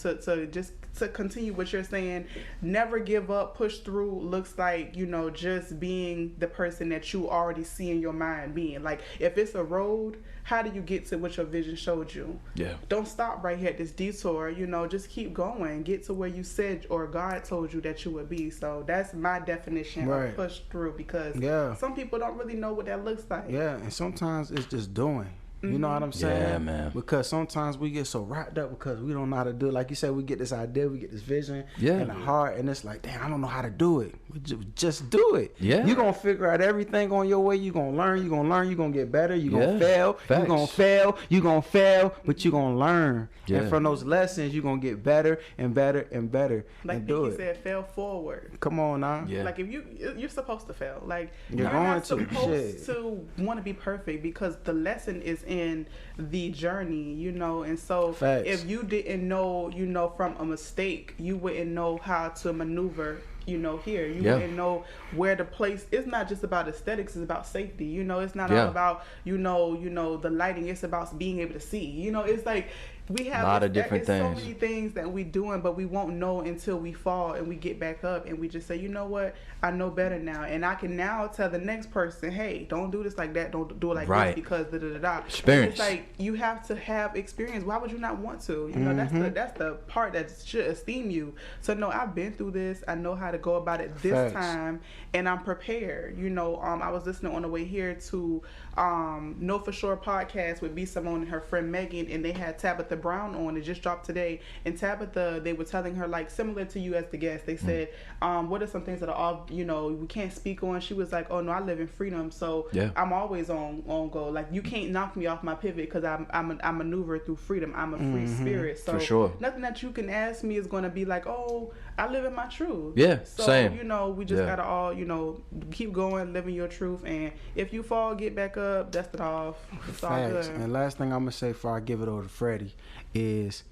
to just to continue what you're saying, never give up, push through looks like, you know, just being the person that you already see in your mind being. Like, if it's a road, how do you get to what your vision showed you? Yeah. Don't stop right here at this detour, you know, just keep going. Get to where you said or God told you that you would be. So that's my definition of push through, because some people don't really know what that looks like. Yeah, and sometimes it's just doing. You know what I'm saying? Yeah, man. Because sometimes we get so wrapped up because we don't know how to do it. Like you said, we get this idea, we get this vision in the heart, and it's like, damn, I don't know how to do it. We just do it. Yeah. You're going to figure out everything on your way. You're going to learn. You're going to get better. You're going to fail. Facts. You're going to fail. You're going to fail, but you're going to learn. Yeah. And from those lessons, you're going to get better and better and better. Like and do Pinky it. said, fail forward. Come on now. Yeah. Like, if you're supposed to fail. Like, You're not going to. supposed to want to be perfect, because the lesson is in the journey, you know. And so if you didn't know, you know, from a mistake, you wouldn't know how to maneuver, you know, here. You wouldn't know where to place. It's not just about aesthetics, it's about safety, you know. It's not all about, you know, the lighting. It's about being able to see, you know. It's like, we have a lot of different things. So many things that we doing, but we won't know until we fall and we get back up and we just say, you know what, I know better now, and I can now tell the next person, hey, don't do this like that, don't do it like this, because da da da da. Experience. It's like, you have to have experience. Why would you not want to? You know, that's the part that should esteem you. So no, I've been through this. I know how to go about it this time, and I'm prepared. You know, I was listening on the way here to Know For Sure podcast with B. Simone and her friend Megan, and they had Tabitha Brown on. It just dropped today, and Tabitha, they were telling her, like, similar to you as the guest, they said, what are some things that are all, you know, we can't speak on? She was like, oh no, I live in freedom, so I'm always on go. Like, you can't knock me off my pivot, because I maneuver through freedom. I'm a free spirit. So for sure. Nothing that you can ask me is going to be like, oh, I live in my truth. Yeah, so, same. you know, we just gotta all, you know, keep going, living your truth, and if you fall, get back up, dust it off. It's all good. And last thing I'm gonna say before I give it over to Freddy is,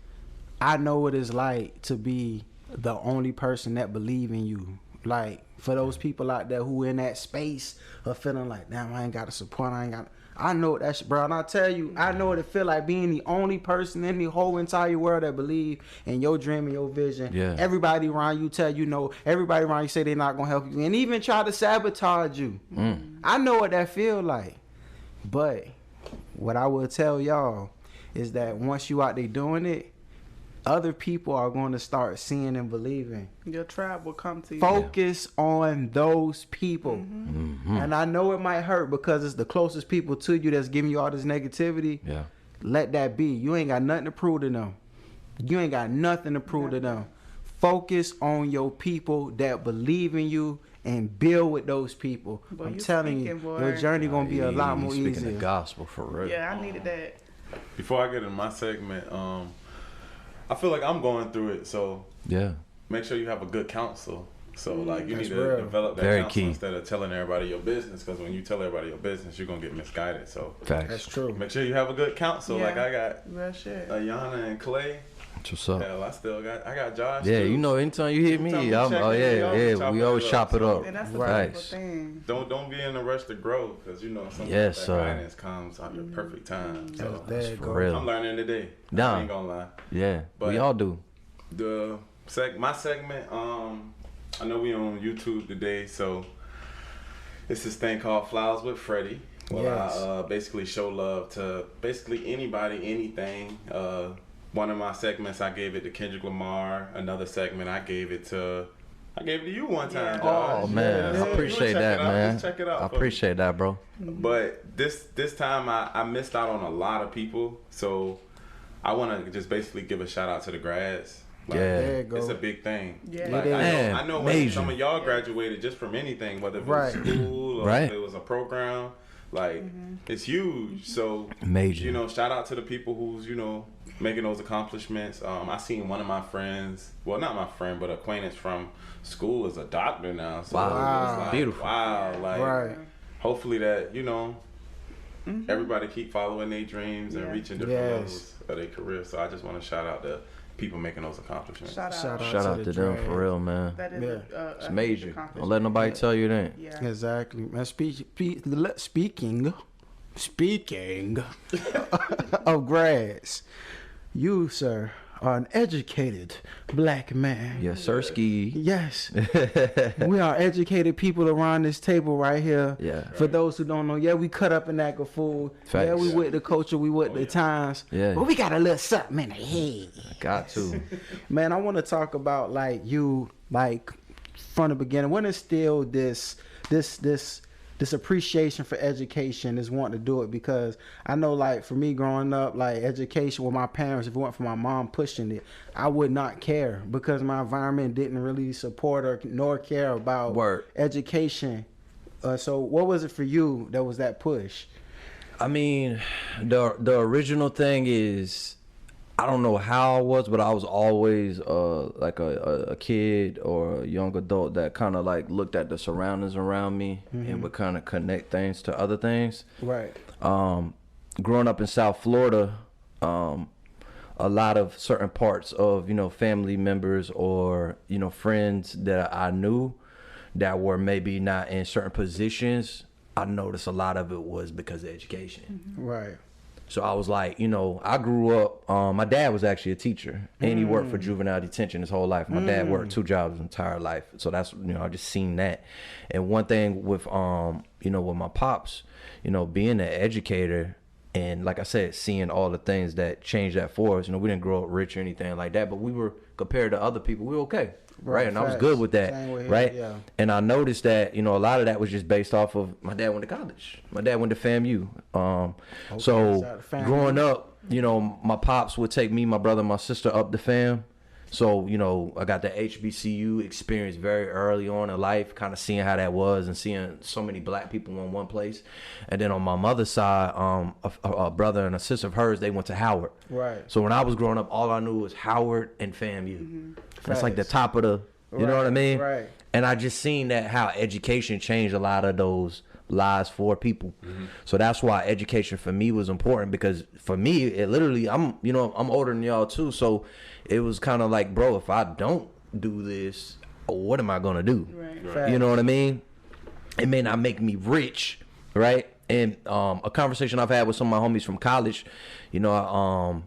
I know what it's like to be the only person that believe in you. Like, for those people out there who in that space of feeling like, damn, I ain't got the support, I know that's, bro, and I tell you, I know what it feel like being the only person in the whole entire world that believe in your dream and your vision. Yeah. Everybody around you tell you no. Everybody around you say they're not gonna help you, and even try to sabotage you. I know what that feel like. But what I will tell y'all is that once you out there doing it, other people are going to start seeing and believing. Your tribe will come to you. Focus on those people. And I know it might hurt because it's the closest people to you that's giving you all this negativity. Yeah. Let that be. You ain't got nothing to prove to them. You ain't got nothing to prove to them. Focus on your people that believe in you and build with those people. Boy, I'm telling you, boy. your journey going to be a lot more speaking easier. the gospel for real. Yeah, I needed that. Before I get in my segment, I feel like I'm going through it, so make sure you have a good counsel. So like, you need to develop that counsel instead of telling everybody your business, because when you tell everybody your business, you're gonna get misguided. So That's true. make sure you have a good counsel. Yeah. Like I got Real shit. Ayana and Clay. What's up? Hell, I got Josh. Yeah, too. you know, anytime you hit me, Anytime we check in, we always chop it up. And that's the Right. beautiful thing. Don't be in a rush to grow, because you know sometimes Yes, that sir. guidance comes at the perfect time. So There you For go. real. I'm learning today. Nah. I ain't gonna lie. Yeah, But- we all do. My segment, I know we on YouTube today, so It's this thing called Flowers with Freddy. Well, yes. I basically show love to basically anybody, anything. One of my segments, I gave it to Kendrick Lamar. Another segment, I gave it to you one time, Josh. Oh man, I appreciate that, man. Check it out. I appreciate that, bro. But this time, I missed out on a lot of people, so I want to just basically give a shout out to the grads. Like, there you go. It's a big thing. Yeah. Like, I know when some of y'all graduated just from anything, whether it was school or if it was a program. Like, it's huge. So, major. You know, shout out to the people who's, you know, making those accomplishments. I seen one of my friends, well, not my friend, but acquaintance from school is a doctor now. So wow. It was like, beautiful. Wow. Like, hopefully that, you know, everybody keep following their dreams and reaching different levels of their career. So I just want to shout out the people making those accomplishments. Shout out to them for real, man. That is it's major. Don't let nobody tell you that. Yeah. Exactly, man. Speaking of grads, you, sir, are an educated black man. Yes, sir, ski. Yes. We are educated people around this table right here. Yeah. For those who don't know, we cut up and act a fool. Facts. Yeah, we with the culture, we with the times. Yeah. But we got a little something in the head. Got to. Man, I want to talk about like you, like from the beginning. When instilled this appreciation for education is wanting to do it, because I know, like, for me growing up, like, education with my parents, if it weren't for my mom pushing it, I would not care, because my environment didn't really support or nor care about education. So what was it for you that was that push? I mean, the original thing is, I don't know how I was, but I was always like a kid or a young adult that kind of like looked at the surroundings around me and would kind of connect things to other things. Right. Growing up in South Florida, a lot of certain parts of, you know, family members or, you know, friends that I knew that were maybe not in certain positions, I noticed a lot of it was because of education. Right. So I was like, you know, I grew up, my dad was actually a teacher, and he worked for juvenile detention his whole life. My dad worked 2 jobs his entire life. So that's, you know, I just seen that. And one thing with, you know, with my pops, you know, being an educator and, like I said, seeing all the things that changed that for us. You know, we didn't grow up rich or anything like that, but we were, compared to other people, we were okay. Right. And I was good with that. Right. Yeah. And I noticed that, you know, a lot of that was just based off of my dad went to college. My dad went to FAMU. So growing up, you know, my pops would take me, my brother, my sister up to FAM. So, you know, I got the HBCU experience very early on in life, kind of seeing how that was and seeing so many black people in one place. And then on my mother's side, a brother and a sister of hers, they went to Howard. Right. So when I was growing up, all I knew was Howard and FAMU. That's like the top of the, you know what I mean? Right. And I just seen that how education changed a lot of those lives for people. So that's why education for me was important, because for me, it literally, I'm older than y'all too. So it was kind of like, bro, if I don't do this, what am I going to do? Right. You know what I mean? It may not make me rich, right? And a conversation I've had with some of my homies from college, you know,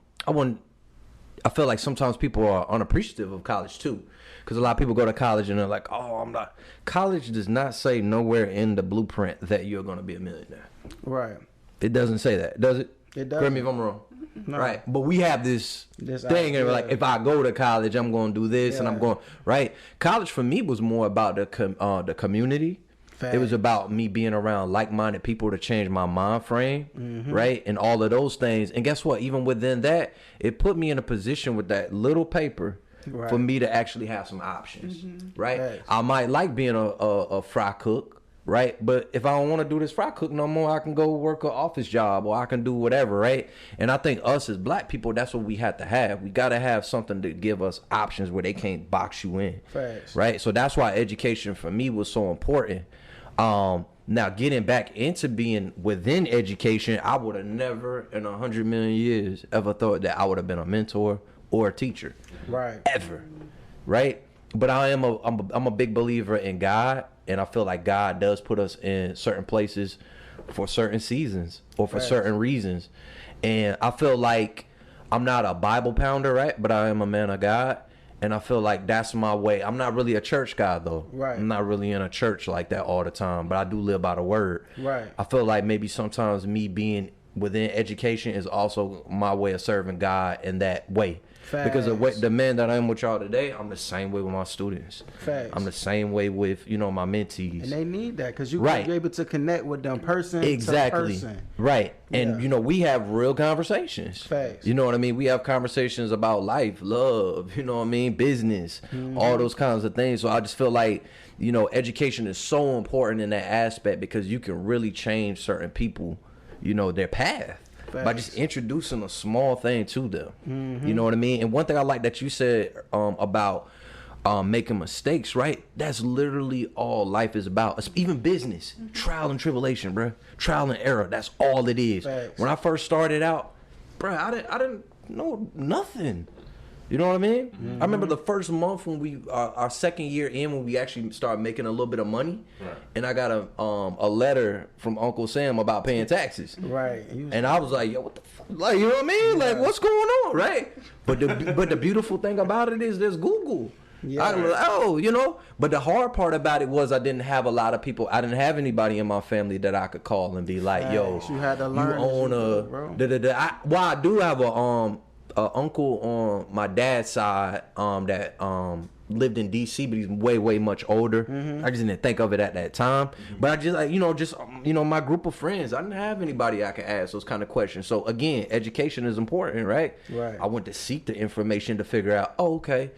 I feel like sometimes people are unappreciative of college too. Because a lot of people go to college and they're like, oh, I'm not. College does not say nowhere in the blueprint that you're going to be a millionaire. Right. It doesn't say that, does it? It doesn't. Correct me if I'm wrong. No. Right. But we have this thing, and we're like, if I go to college, I'm going to do this, and I'm going, right? College for me was more about the community. Fact. It was about me being around like-minded people to change my mind frame, right? And all of those things. And guess what? Even within that, it put me in a position with that little paper for me to actually have some options, right? Facts. I might like being a fry cook, right? But if I don't want to do this fry cook no more, I can go work an office job, or I can do whatever, right? And I think us as black people, that's what we have to have. We got to have something to give us options where they can't box you in. Facts. Right? So that's why education for me was so important. Now, getting back into being within education, I would have never in 100 million years ever thought that I would have been a mentor or a teacher. Right. Ever. Right? But I'm a big believer in God, and I feel like God does put us in certain places for certain seasons or for certain reasons. And I feel like I'm not a Bible pounder, right? But I am a man of God. And I feel like that's my way. I'm not really a church guy though. Right. I'm not really in a church like that all the time, but I do live by the word. Right. I feel like maybe sometimes me being within education is also my way of serving God in that way. Facts. Because the man that I am with y'all today, I'm the same way with my students. Facts. I'm the same way with, you know, my mentees. And they need that because you're able to connect with them person exactly. to person. Right. And, you know, we have real conversations. Facts. You know what I mean? We have conversations about life, love, you know what I mean? Business, all those kinds of things. So I just feel like, you know, education is so important in that aspect because you can really change certain people, you know, their path. By just introducing a small thing to them. You know what I mean? And one thing I like that you said about making mistakes, right? That's literally all life is about. It's even business. Trial and tribulation, bro. Trial and error. That's all it is. Facts. When I first started out, bro, I didn't know nothing. You know what I mean? I remember the first month when our second year in, when we actually started making a little bit of money, and I got a letter from Uncle Sam about paying taxes. Right. And I was like, yo, what the fuck? Like, you know what I mean? Like, what's going on, right? But the beautiful thing about it is there's Google. Yeah. You know? But the hard part about it was I didn't have a lot of people. I didn't have anybody in my family that I could call and be like, yo, you had to learn. You own I do have a uncle on my dad's side that lived in DC, but he's way much older. I just didn't think of it at that time. But I just like, my group of friends, I didn't have anybody I could ask those kind of questions. So again, education is important, right? I went to seek the information to figure out, okay,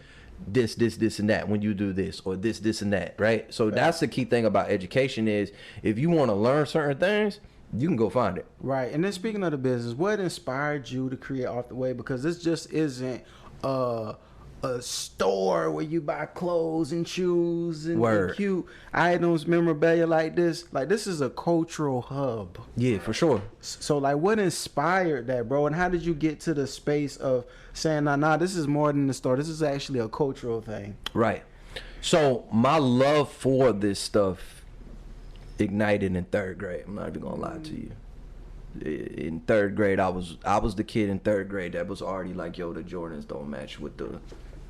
this and that when you do this, or this and that, right? So that's the key thing about education is if you want to learn certain things, you can go find it. Right. And then speaking of the business, what inspired you to create Off the Way? Because this just isn't a store where you buy clothes and shoes and cute items, memorabilia like this. Like, this is a cultural hub. Yeah, for sure. So, like, what inspired that, bro? And how did you get to the space of saying, nah, this is more than the store. This is actually a cultural thing. Right. So, my love for this stuff ignited in third grade. I'm not even gonna lie to you. In third grade, I was the kid in third grade that was already like, yo, the Jordans don't match with the,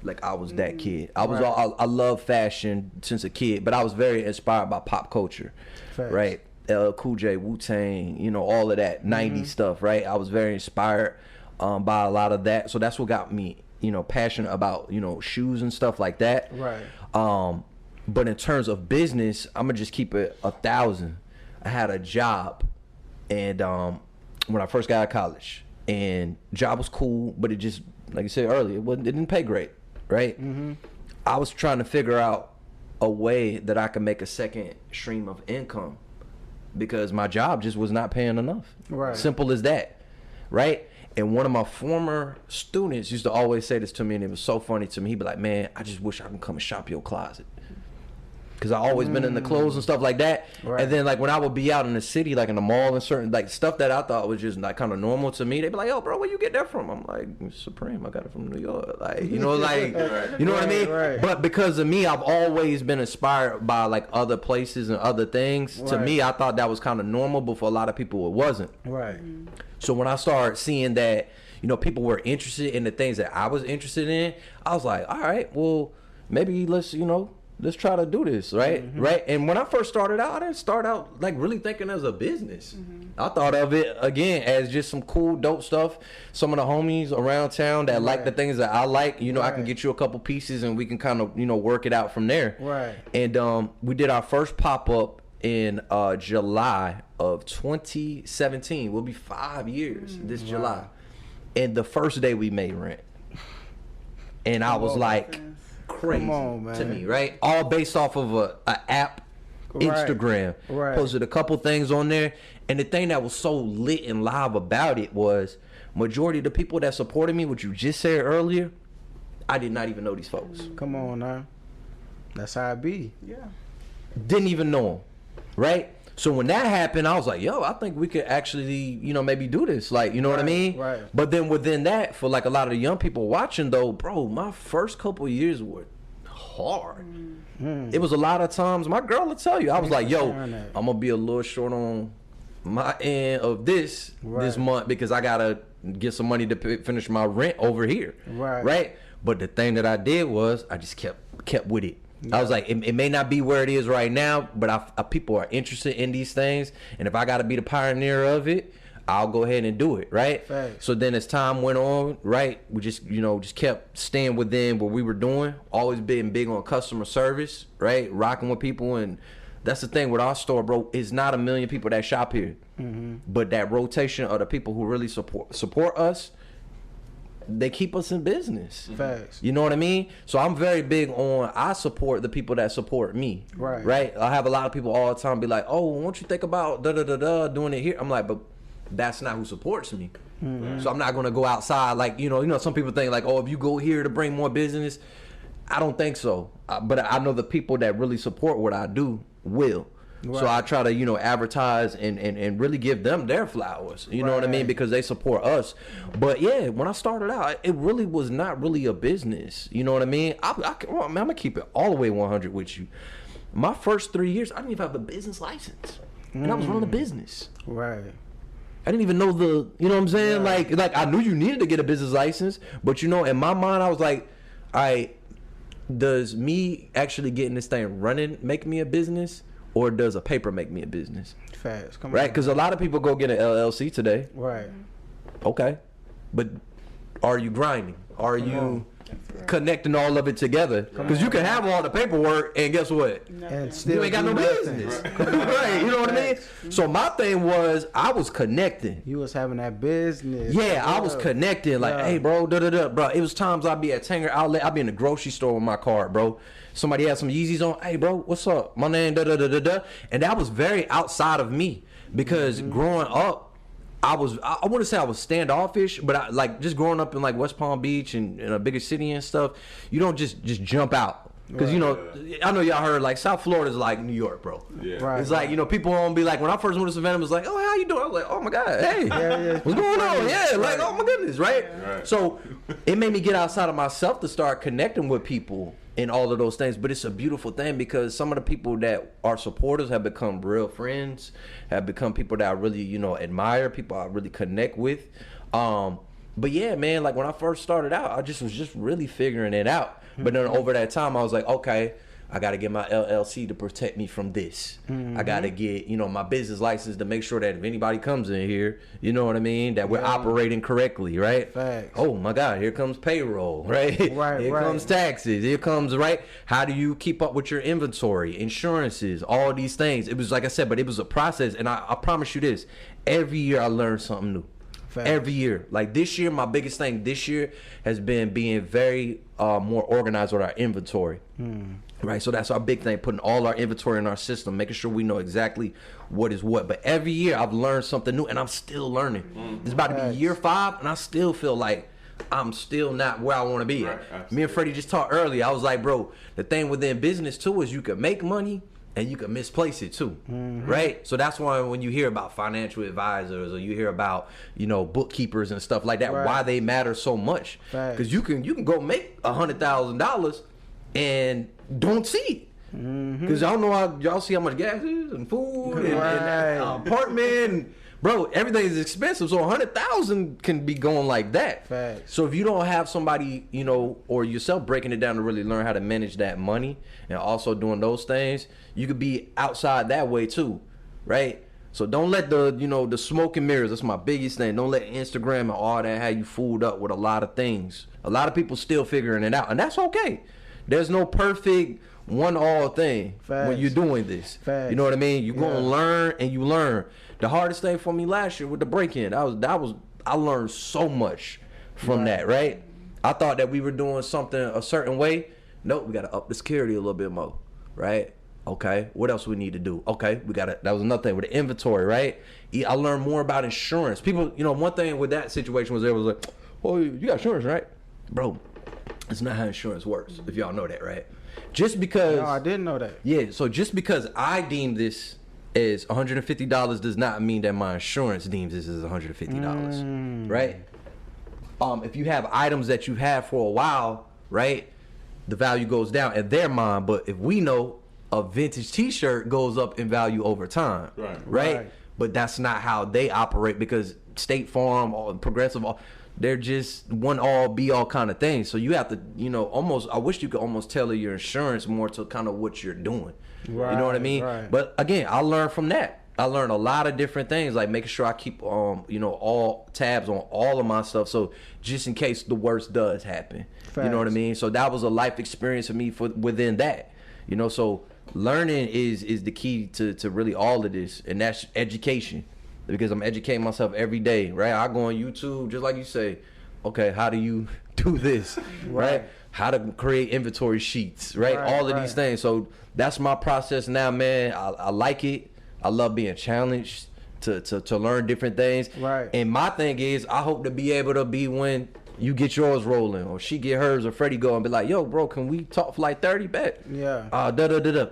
like, I was that kid. I love fashion since a kid, but I was very inspired by pop culture. Facts. Right? LL Cool J, Wu-Tang, you know, all of that 90s stuff, right? I was very inspired by a lot of that. So that's what got me, you know, passionate about, you know, shoes and stuff like that. Right. But in terms of business, I'm gonna just keep it 1,000. I had a job, and when I first got out of college, and job was cool, but it just, like you said earlier, it didn't pay great, right? I was trying to figure out a way that I could make a second stream of income because my job just was not paying enough. Right. Simple as that, right? And one of my former students used to always say this to me, and it was so funny to me. He'd be like, man, I just wish I could come and shop your closet. Because I always been in the clothes and stuff like that. Right. And then, like, when I would be out in the city, like in the mall and certain, like, stuff that I thought was just, like, kind of normal to me, they'd be like, yo, bro, where you get that from? I'm like, Supreme, I got it from New York. Like, you know, like, you know what I mean? Right. But because of me, I've always been inspired by, like, other places and other things. Right. To me, I thought that was kind of normal, but for a lot of people, it wasn't. Right. So when I started seeing that, you know, people were interested in the things that I was interested in, I was like, all right, well, maybe let's try to do this, right? Right. And when I first started out, I didn't start out like really thinking as a business. I thought of it again as just some cool, dope stuff. Some of the homies around town that like the things that I like, you know, I can get you a couple pieces and we can kind of, you know, work it out from there. Right. And we did our first pop-up in July of 2017. We'll be 5 years this July. And the first day we made rent. And I was like, crazy to me, right? All based off of a app, Instagram. Right. Posted a couple things on there, and the thing that was so lit and live about it was majority of the people that supported me, what you just said earlier, I did not even know these folks. Come on now, that's how it be. Yeah, didn't even know them, right? So when that happened, I was like, yo, I think we could actually, you know, maybe do this. Like, you know what I mean? Right. But then within that, for like a lot of the young people watching though, bro, my first couple of years were hard. It was a lot of times, my girl will tell you, I was like, yo, I'm going to be a little short on my end of this month because I got to get some money to finish my rent over here. Right. But the thing that I did was I just kept with it. I was like, it may not be where it is right now, but people are interested in these things, and if I got to be the pioneer of it, I'll go ahead and do it, right? Facts. So then as time went on, right, we just kept staying within what we were doing, always being big on customer service, right, rocking with people. And that's the thing with our store, bro. It's not a million people that shop here, but that rotation of the people who really support us, they keep us in business. Facts. You know what I mean? So I'm very big on, I support the people that support me. Right? I have a lot of people all the time be like, oh, won't you think about doing it here? I'm like, but that's not who supports me. So I'm not going to go outside like, you know, some people think like, oh, if you go here to bring more business. I don't think so. But I know the people that really support what I do will. So I try to, advertise and really give them their flowers. You know what I mean? Because they support us. But yeah, when I started out, it really was not really a business. You know what I mean? I'm going to keep it all the way 100 with you. My first 3 years, I didn't even have a business license. And I was running a business. Right. I didn't even know you know what I'm saying? Like I knew you needed to get a business license. But, in my mind, I was like, all right, does me actually getting this thing running make me a business? Or does a paper make me a business? Facts. Come on. Right? Because a lot of people go get an LLC today. Right. Okay. But are you grinding? Are you connecting all of it together? Because you can have all the paperwork and guess what? And still you ain't got no business. Right. You know what I mean? So my thing was I was connecting. You was having that business. Yeah, I was connecting. Like, hey, bro, Bro, it was times I'd be at Tanger Outlet. I'd be in the grocery store with my card, bro. Somebody had some Yeezys on. Hey, bro, what's up? My name, And that was very outside of me because growing up, I wouldn't say I was standoffish, but just growing up in like West Palm Beach and in a bigger city and stuff, you don't just jump out. Because, I know y'all heard like South Florida is like New York, bro. Yeah. Right. It's like, people won't be like, when I first moved to Savannah, it was like, oh, how you doing? I was like, oh my God, hey, what's going on? Yeah, like, oh my goodness, right? So it made me get outside of myself to start connecting with people and all of those things. But it's a beautiful thing because some of the people that are supporters have become real friends, have become people that I really, admire, people I really connect with. But yeah, man, like when I first started out, I was just really figuring it out. But then over that time, I was like, okay, I got to get my LLC to protect me from this. I got to get, my business license to make sure that if anybody comes in here, you know what I mean, that we're operating correctly, right? Facts. Oh my God, here comes payroll, right? Here comes taxes. Here comes, right? How do you keep up with your inventory, insurances, all these things? It was like I said, but it was a process. And I promise you this, every year I learned something new. Facts. Every year. Like this year, my biggest thing this year has been being very more organized with our inventory. Right, so that's our big thing, putting all our inventory in our system, making sure we know exactly what is what. But every year I've learned something new and I'm still learning. It's about to be year 5 and I still feel like I'm still not where I want to be. Right, me and Freddy just talked earlier. I was like, bro, the thing within business too is you can make money and you can misplace it too, right? So that's why when you hear about financial advisors or you hear about, bookkeepers and stuff like that, why they matter so much. Because you can go make $100,000 and don't see it. Because I don't know y'all see how much gas is and food and apartment. Bro, everything is expensive, so $100,000 can be going like that. Facts. So if you don't have somebody, or yourself breaking it down to really learn how to manage that money and also doing those things, you could be outside that way too, right? So don't let the smoke and mirrors, that's my biggest thing. Don't let Instagram and all that have you fooled up with a lot of things. A lot of people still figuring it out, and that's okay. There's no perfect one-all thing when you're doing this. Facts. You know what I mean? You're gonna learn and you learn. The hardest thing for me last year with the break-in, I learned so much from that, right? I thought that we were doing something a certain way. Nope, we gotta up the security a little bit more, right? Okay, what else we need to do? Okay, that was another thing with the inventory, right? I learned more about insurance. People, one thing with that situation was like, oh, you got insurance, right? Bro, it's not how insurance works, if y'all know that, right? Just because... No, I didn't know that. Yeah, so just because I deem this as $150 does not mean that my insurance deems this as $150, right? If you have items that you've had for a while, right, the value goes down in their mind. But if we know a vintage T-shirt goes up in value over time, right? But that's not how they operate because State Farm or Progressive, they're just one all be all kind of thing. So you have to, you know, almost, I wish you could almost tailor your insurance more to kind of what you're doing. Right, you know what I mean? Right. But again, I learned from that. I learned a lot of different things, like making sure I keep, you know, all tabs on all of my stuff. So just in case the worst does happen, Facts. You know what I mean? So that was a life experience for me within that, you know, so learning is the key to really all of this. And that's education, because I'm educating myself every day, right? I go on YouTube, just like you say, okay, how do you do this, right? How to create inventory sheets, right? All of these things. So that's my process now, man. I like it. I love being challenged to learn different things. Right. And my thing is, I hope to be able to be when you get yours rolling, or she get hers, or Freddy go and be like, yo, bro, can we talk for like 30 bet? Yeah.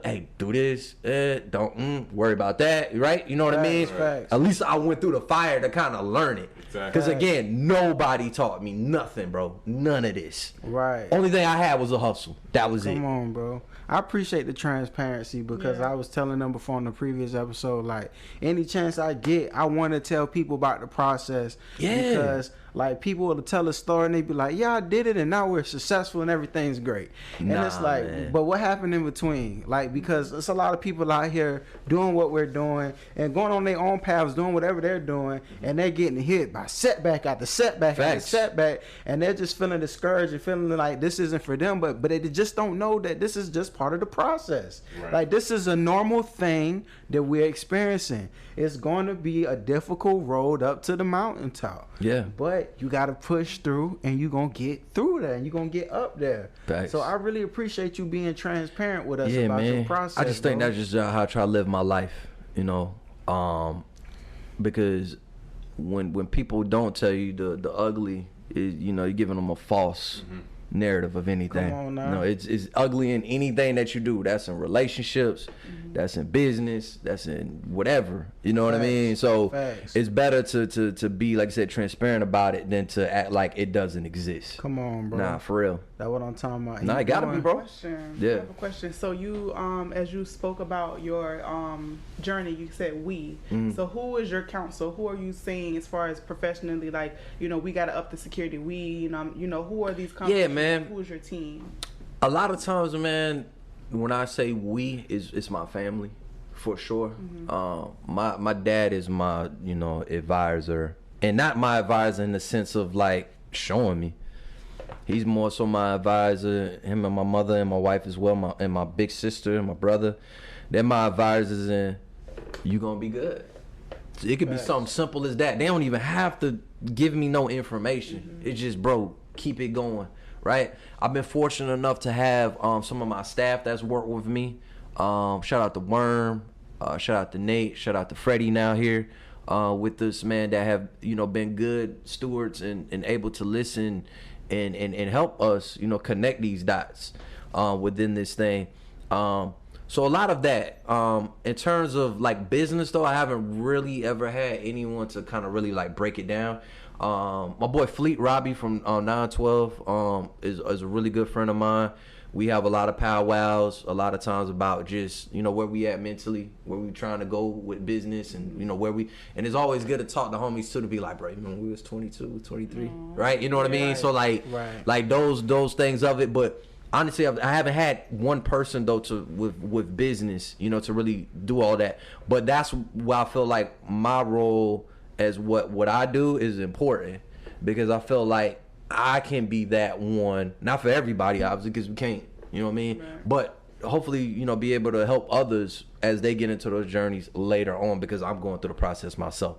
Hey, do this. Don't worry about that, right? You know what I mean? Facts. At least I went through the fire to kind of learn it. Because again, nobody taught me nothing, bro. None of this. Right. Only thing I had was a hustle. That was it. Come on, bro. I appreciate the transparency, because I was telling them before in the previous episode, like, any chance I get, I want to tell people about the process. Yeah. Because, like, people will tell a story and they be like, yeah, I did it and now we're successful and everything's great. And it's like, man. But what happened in between? Like, because it's a lot of people out here doing what we're doing and going on their own paths, doing whatever they're doing, and they're getting hit by setback after setback after setback, and they're just feeling discouraged and feeling like this isn't for them, but they just don't know that this is just part of the process. Like, this is a normal thing that we're experiencing. It's going to be a difficult road up to the mountaintop. Yeah. But you got to push through, and you're going to get through there, and you're going to get up there. Facts. So I really appreciate you being transparent with us about your process. I just think that's just how I try to live my life, you know, because when people don't tell you the ugly, is, you know, you're giving them a false narrative of anything. Come on now. No, it's ugly in anything that you do. That's in relationships, that's in business, that's in whatever. You know what I mean? So it's better to be, like I said, transparent about it than to act like it doesn't exist. Come on, bro. Nah, for real. That's what I'm talking about. Nah, it gotta be, bro. Yeah. I have a question. So you, as you spoke about your journey, you said we. So who is your counsel? Who are you saying as far as professionally? Like, you know, we gotta up the security. We, you know, who are these companies? Yeah, man. Who is your team? A lot of times, man, when I say we, it's my family, for sure. My dad is my, you know, advisor, and not my advisor in the sense of like showing me. He's more so my advisor. Him and my mother and my wife as well, and my big sister and my brother. They're my advisors, and you gonna be good. So it could be something simple as that. They don't even have to give me no information. It's just, bro, keep it going, right? I've been fortunate enough to have some of my staff that's worked with me. Shout out to Worm, shout out to Nate, shout out to Freddy now here with this, man, that have, you know, been good stewards and able to listen and help us, you know, connect these dots within this thing. So a lot of that. In terms of like business though, I haven't really ever had anyone to kind of really like break it down. My boy Fleet Robbie from 912 is a really good friend of mine. We have a lot of powwows a lot of times about just, you know, where we at mentally, where we trying to go with business, and, you know, and it's always good to talk to homies too, to be like, bro, you know, we was 22, 23, right? You know what I mean? So like those things of it. But honestly, I haven't had one person though with business, you know, to really do all that. But that's why I feel like my role as what I do is important, because I feel like I can be that one, not for everybody obviously, because we can't, you know what I mean, but hopefully, you know, be able to help others as they get into those journeys later on, because I'm going through the process myself.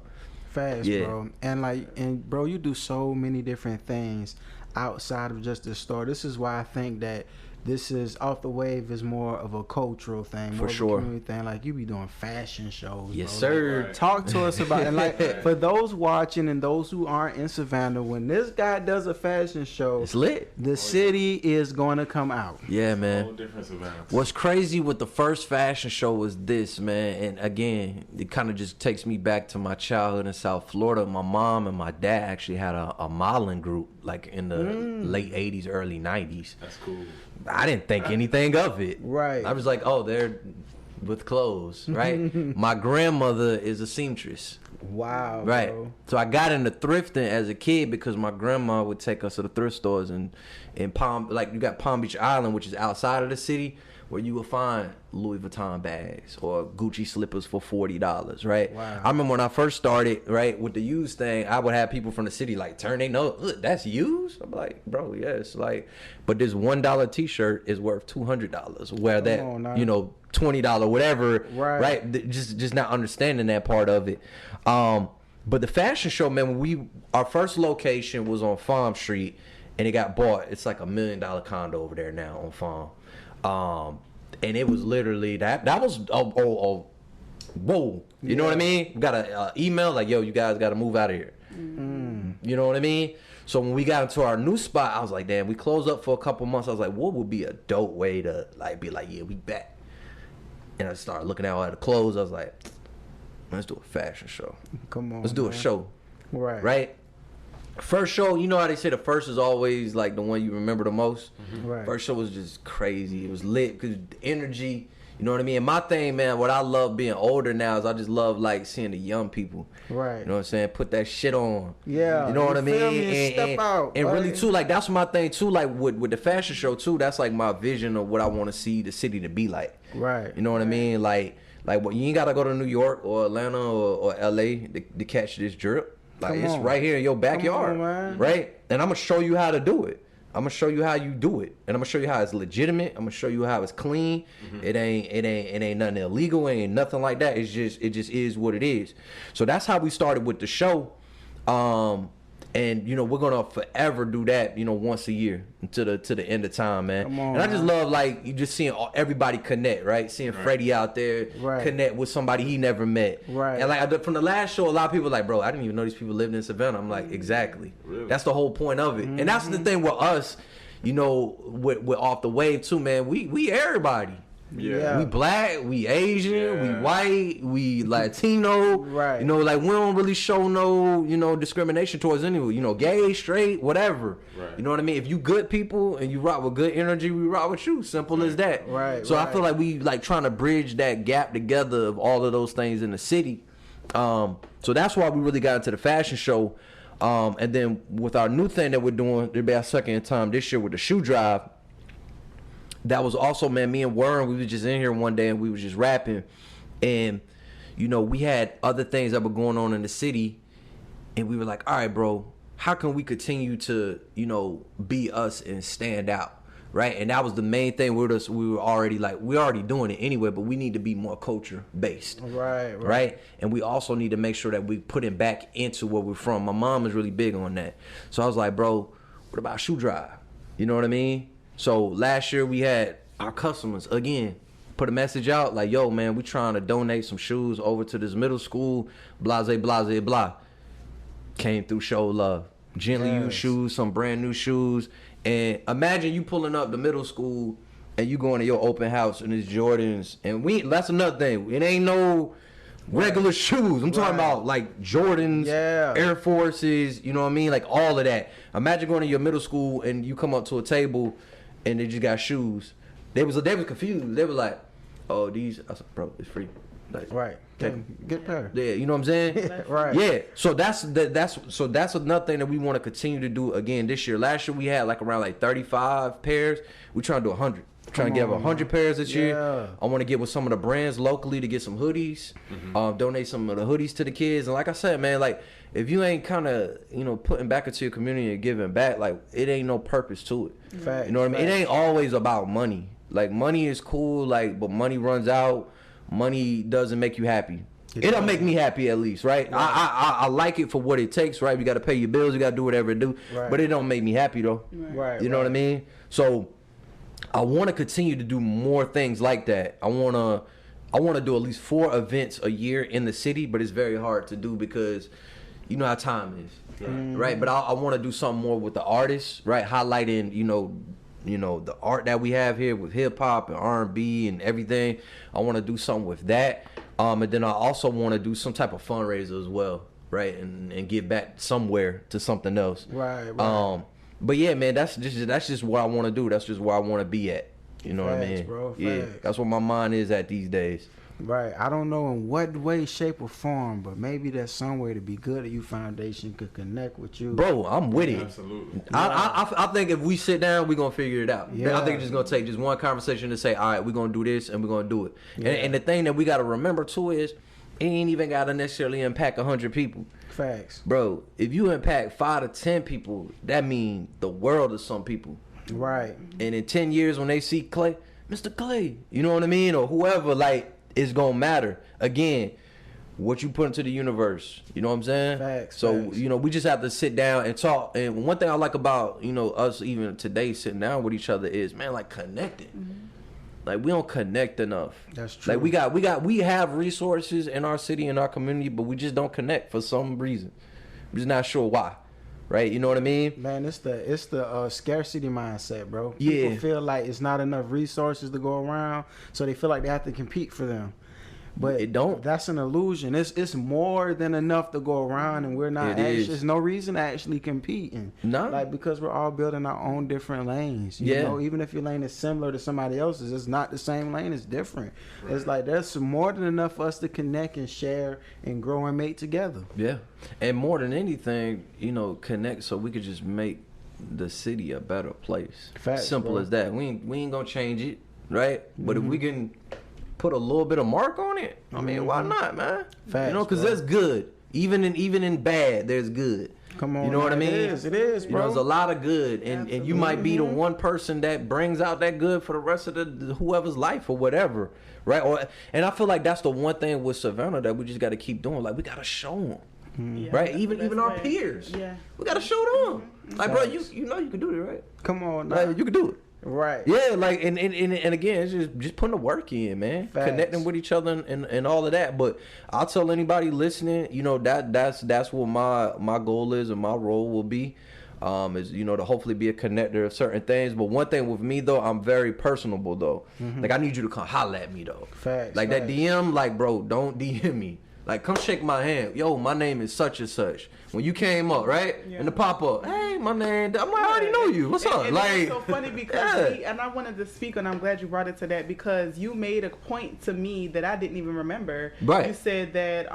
Fast, bro. And bro, you do so many different things outside of just the store. This is why I think that this is Off the Wave is more of a cultural thing, more for sure, of a community thing. Like, you be doing fashion shows. Yes, bro. sir. Like, talk to us about it. And like, for those watching and those who aren't in Savannah, when this guy does a fashion show, it's lit. The city is going to come out. Yeah, man. What's crazy with the first fashion show was this, man. And again, it kind of just takes me back to my childhood in South Florida. My mom and my dad actually had a modeling group, like in the late 80s, early 90s. That's cool. I didn't think anything of it. Right. I was like, oh, they're with clothes, right? My grandmother is a seamstress. Wow. Right. Bro. So I got into thrifting as a kid because my grandma would take us to the thrift stores in Palm, like you got Palm Beach Island, which is outside of the city, where you will find Louis Vuitton bags or Gucci slippers for $40, right? Wow. I remember when I first started, right, with the used thing, I would have people from the city like turn they nose, look, that's used? I'm like, bro, yes. Like, but this $1 t-shirt is worth $200. Where that, $20, whatever, right? Just not understanding that part of it. But the fashion show, man, when our first location was on Farm Street, and it got bought. It's like $1 million condo over there now on Farm. And it was literally that was whoa. You know what I mean? We got an email like, yo, you guys got to move out of here. You know what I mean? So when we got into our new spot, I was like, damn, we closed up for a couple months. I was like, what would be a dope way to like be like, yeah, we back? And I started looking at all the clothes. I was like, let's do a fashion show. Come on, let's do a show. Right. First show, you know how they say the first is always like the one you remember the most? Right. First show was just crazy. It was lit because the energy, you know what I mean? And my thing, man, what I love being older now is I just love like seeing the young people. Right. You know what I'm saying? Put that shit on. Yeah. You know what I mean? And step out. And really too, like that's my thing too, like with the fashion show too, that's like my vision of what I want to see the city to be like. Right. You know what I mean? Like what, you ain't gotta go to New York or Atlanta or LA to catch this drip. Like it's right here in your backyard, right? And I'm gonna show you how to do it. I'm gonna show you how you do it, and I'm gonna show you how it's legitimate. I'm gonna show you how it's clean. It ain't nothing illegal. It ain't nothing like that. It just is what it is. So that's how we started with the show. And we're gonna forever do that, once a year to the end of time, man. And I just love like you just seeing everybody connect, right? Seeing Freddy out there connect with somebody he never met, right? And like from the last show, a lot of people were like, bro, I didn't even know these people lived in Savannah. I'm like, exactly. Really? That's the whole point of it, and that's the thing with us, with Off the Wave too, man. We everybody. Yeah. We black, we Asian, we white, we Latino. Right. Like we don't really show no, discrimination towards anyone. Gay, straight, whatever. Right. You know what I mean? If you good people and you rock with good energy, we rock with you. Simple as that. Right. So I feel like we like trying to bridge that gap together of all of those things in the city. So that's why we really got into the fashion show. And then with our new thing that we're doing, it'll be our second time this year with the shoe drive. That was also, man, me and Warren, we was just in here one day and we was just rapping. And, we had other things that were going on in the city. And we were like, all right, bro, how can we continue to, be us and stand out? Right? And that was the main thing with us. We were already we're already doing it anyway, but we need to be more culture based. Right? And we also need to make sure that we put it back into where we're from. My mom is really big on that. So I was like, bro, what about shoe drive? You know what I mean? So last year we had our customers again put a message out like, yo, man, we trying to donate some shoes over to this middle school, blase, blah. Came through, show love. Gently used shoes, some brand new shoes. And imagine you pulling up the middle school and you going to your open house and it's Jordans. And that's another thing. It ain't no regular shoes. I'm talking about like Jordans, Air Forces, you know what I mean? Like all of that. Imagine going to your middle school and you come up to a table and they just got shoes. They was confused. They were like, "Oh, these." I said, "Bro, it's free." Like, Get pair. Yeah, you know what I'm saying? Right. Yeah. So that's another thing that we want to continue to do again this year. Last year we had around 35 pairs. We trying to do 100. Trying to get 100 pairs this year. I want to get with some of the brands locally to get some hoodies. Donate some of the hoodies to the kids. And like I said, man, if you ain't kind of putting back into your community and giving back, it ain't no purpose to it. Fact, you know what I mean? It ain't always about money. Money is cool, but money runs out. Money doesn't make you happy. It'll make me happy at least, right? I like it for what it takes, right? You got to pay your bills, you got to do whatever it do, but it don't make me happy though. Right. You know what I mean? So I want to continue to do more things like that. I want to do at least 4 events a year in the city, but it's very hard to do because you know how time is, right? But I want to do something more with the artists, right? Highlighting, the art that we have here with hip hop and R&B and everything. I want to do something with that. And then I also want to do some type of fundraiser as well, right? And give back somewhere to something else. Right. But yeah, man, that's just what I want to do. That's just where I want to be at. You know what I mean? Bro, yeah, that's what my mind is at these days. Right. I don't know in what way, shape, or form, but maybe there's some way to be good at you foundation could connect with you. Bro, I'm with it. Absolutely. I think if we sit down, we're going to figure it out. Yeah. I think it's just going to take just one conversation to say, all right, we're going to do this and we're going to do it. Yeah. And the thing that we got to remember, too, is it ain't even got to necessarily impact 100 people. Facts. Bro, if you impact 5 to 10 people, that means the world to some people. Right. And in 10 years when they see Clay, Mr. Clay, you know what I mean? Or whoever, like, it's going to matter. Again, what you put into the universe. You know what I'm saying? Facts. So, facts. you know, we just have to sit down and talk. And one thing I like about, you know, us even today sitting down with each other is, man, like, connecting. Mm-hmm. Like, we don't connect enough. That's true. Like, we have resources in our city, in our community, but we just don't connect for some reason. I'm just not sure why. Right? You know what I mean? Man, it's the scarcity mindset, bro. Yeah. People feel like it's not enough resources to go around, so they feel like they have to compete for them. But it don't. That's an illusion. It's more than enough to go around, and we're not. There's no reason to actually competing. No. Like, because we're all building our own different lanes. You know, even if your lane is similar to somebody else's, it's not the same lane. It's different. Right. It's like there's more than enough for us to connect and share and grow and mate together. Yeah, and more than anything, you know, connect so we could just make the city a better place. Facts, Simple bro. as that. We ain't gonna change it, right? But if we can put a little bit of mark on it, I mean, why not, man? Facts, you know, because bro. there's good. Even in bad, there's good. Come on, you know what I mean? It is, bro. You know, there's a lot of good, and you might be the one person that brings out that good for the rest of the whoever's life or whatever, right? And I feel like that's the one thing with Savannah that we just got to keep doing. Like, we got to show them, right? Even our peers, we got to show them. Like, bro, you know you can do it, right? Come on, now. Like, you can do it. Right. Yeah, like and again, it's just putting the work in, man. Facts. Connecting with each other and all of that. But I'll tell anybody listening, you know, that's what my goal is and my role will be. Is, you know, to hopefully be a connector of certain things. But one thing with me though, I'm very personable though. Like, I need you to come holler at me though. Facts. Like that DM, like, bro, don't DM me. Like, come shake my hand. Yo, my name is such and such. When you came up, right? Yeah. And the pop up, hey, my name. I'm like, I already know you. What's up? And like, it's so funny because and I wanted to speak, and I'm glad you brought it to that, because you made a point to me that I didn't even remember. Right. You said that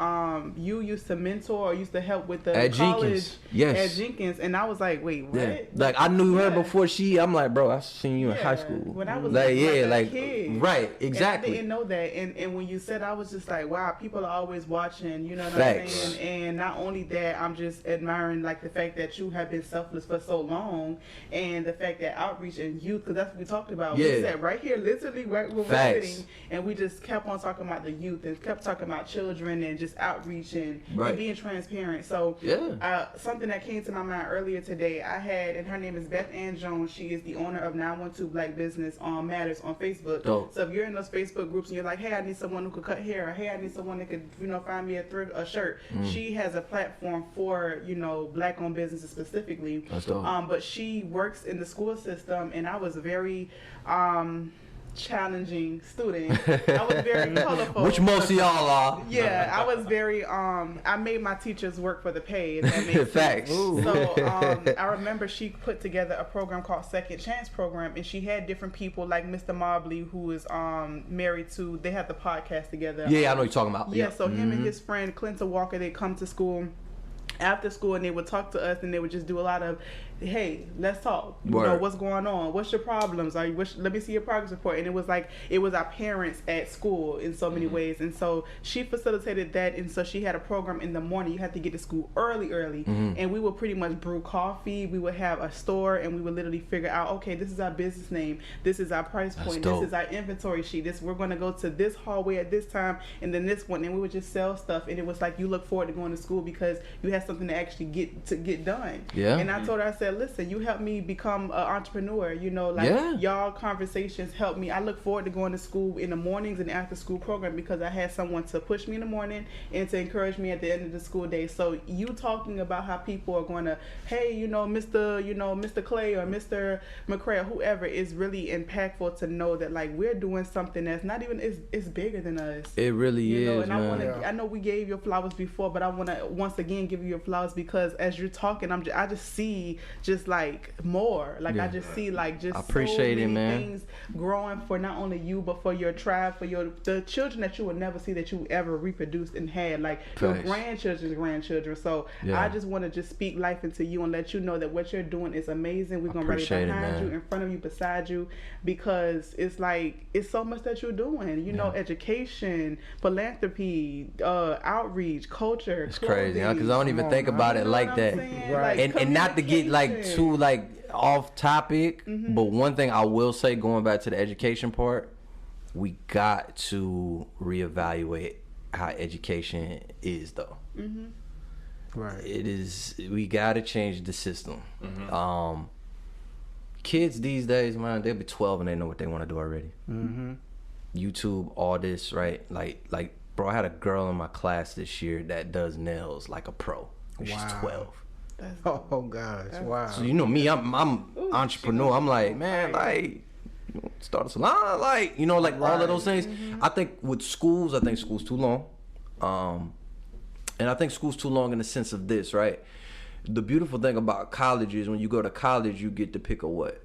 you used to mentor or used to help with the at college Jenkins. Yes. At Jenkins, and I was like, wait, what? Yeah. Like, I knew her before I'm like, bro, I seen you in high school. When I was like a kid. Right, exactly. And I didn't know that, and when you said, I was just like, wow, people are always watching. You know what Facts. I'm saying? And not only that, I'm just admiring like the fact that you have been selfless for so long, and the fact that outreach and youth, because that's what we talked about. Yeah. We sat right here, literally where we're Facts. sitting, and we just kept on talking about the youth and kept talking about children and just outreach and being transparent. So something that came to my mind earlier today, I had, and her name is Beth Ann Jones. She is the owner of 912 Black Business on Matters on Facebook. Dope. So if you're in those Facebook groups and you're like, hey, I need someone who could cut hair, or hey, I need someone that could, you know, find me a shirt. She has a platform for, you know, Black-owned businesses specifically. That's dope. But she works in the school system, and I was a very challenging student. I was very colorful. Which most of y'all are. Yeah, I was very I made my teachers work for the pay, if that makes Facts. sense. So I remember she put together a program called Second Chance Program, and she had different people like Mr. Mobley, who is married to, they have the podcast together. Yeah, I know what you're talking about. Yeah, so him and his friend Clinton Walker, they come to school after school, and they would talk to us, and they would just do a lot of, hey, let's talk. You know, what's going on? What's your problems? Let me see your progress report. And it was like, it was our parents at school in so many ways. And so she facilitated that. And so she had a program in the morning. You had to get to school early. And we would pretty much brew coffee. We would have a store, and we would literally figure out, okay, this is our business name. This is our price point. This is our inventory sheet. We're going to go to this hallway at this time, and then this one. And we would just sell stuff. And it was like, you look forward to going to school because you had something to actually get done. Yeah. And I told her, I said, listen, you helped me become an entrepreneur. You know, like y'all conversations helped me. I look forward to going to school in the mornings and after school program because I had someone to push me in the morning and to encourage me at the end of the school day. So you talking about how people are going to, hey, Mr. Clay or Mr. McCray or whoever, is really impactful to know that like we're doing something that's not even, it's bigger than us. It really is, and man. I know we gave your flowers before, but I want to once again give you your flowers because as you're talking, I just see just like more. Like I just see like just I appreciate so many it, man. things growing for not only you but for your tribe, for the children that you will never see that you ever reproduced and had, like your grandchildren's grandchildren. So I just want to just speak life into you and let you know that what you're doing is amazing. We're gonna run it behind you, in front of you, beside you, because it's like it's so much that you're doing. You know, education, philanthropy, outreach, culture. It's clothing. crazy, because I don't even think about it like that. Right. Like, and not to get like too like off topic, but one thing I will say, going back to the education part, we got to reevaluate how education is, though. Right. It is. We got to change the system. Kids these days, man, they'll be 12 and they know what they want to do already. YouTube, all this, right? Like, bro, I had a girl in my class this year that does nails like a pro. She's 12. Oh gosh, wow. So you know me, I'm entrepreneur. I'm like, man, like, you know, start a salon, like, you know, like all of those things. I think with schools, I think school's too long. And I think school's too long in the sense of this, right? The beautiful thing about college is when you go to college, you get to pick a what?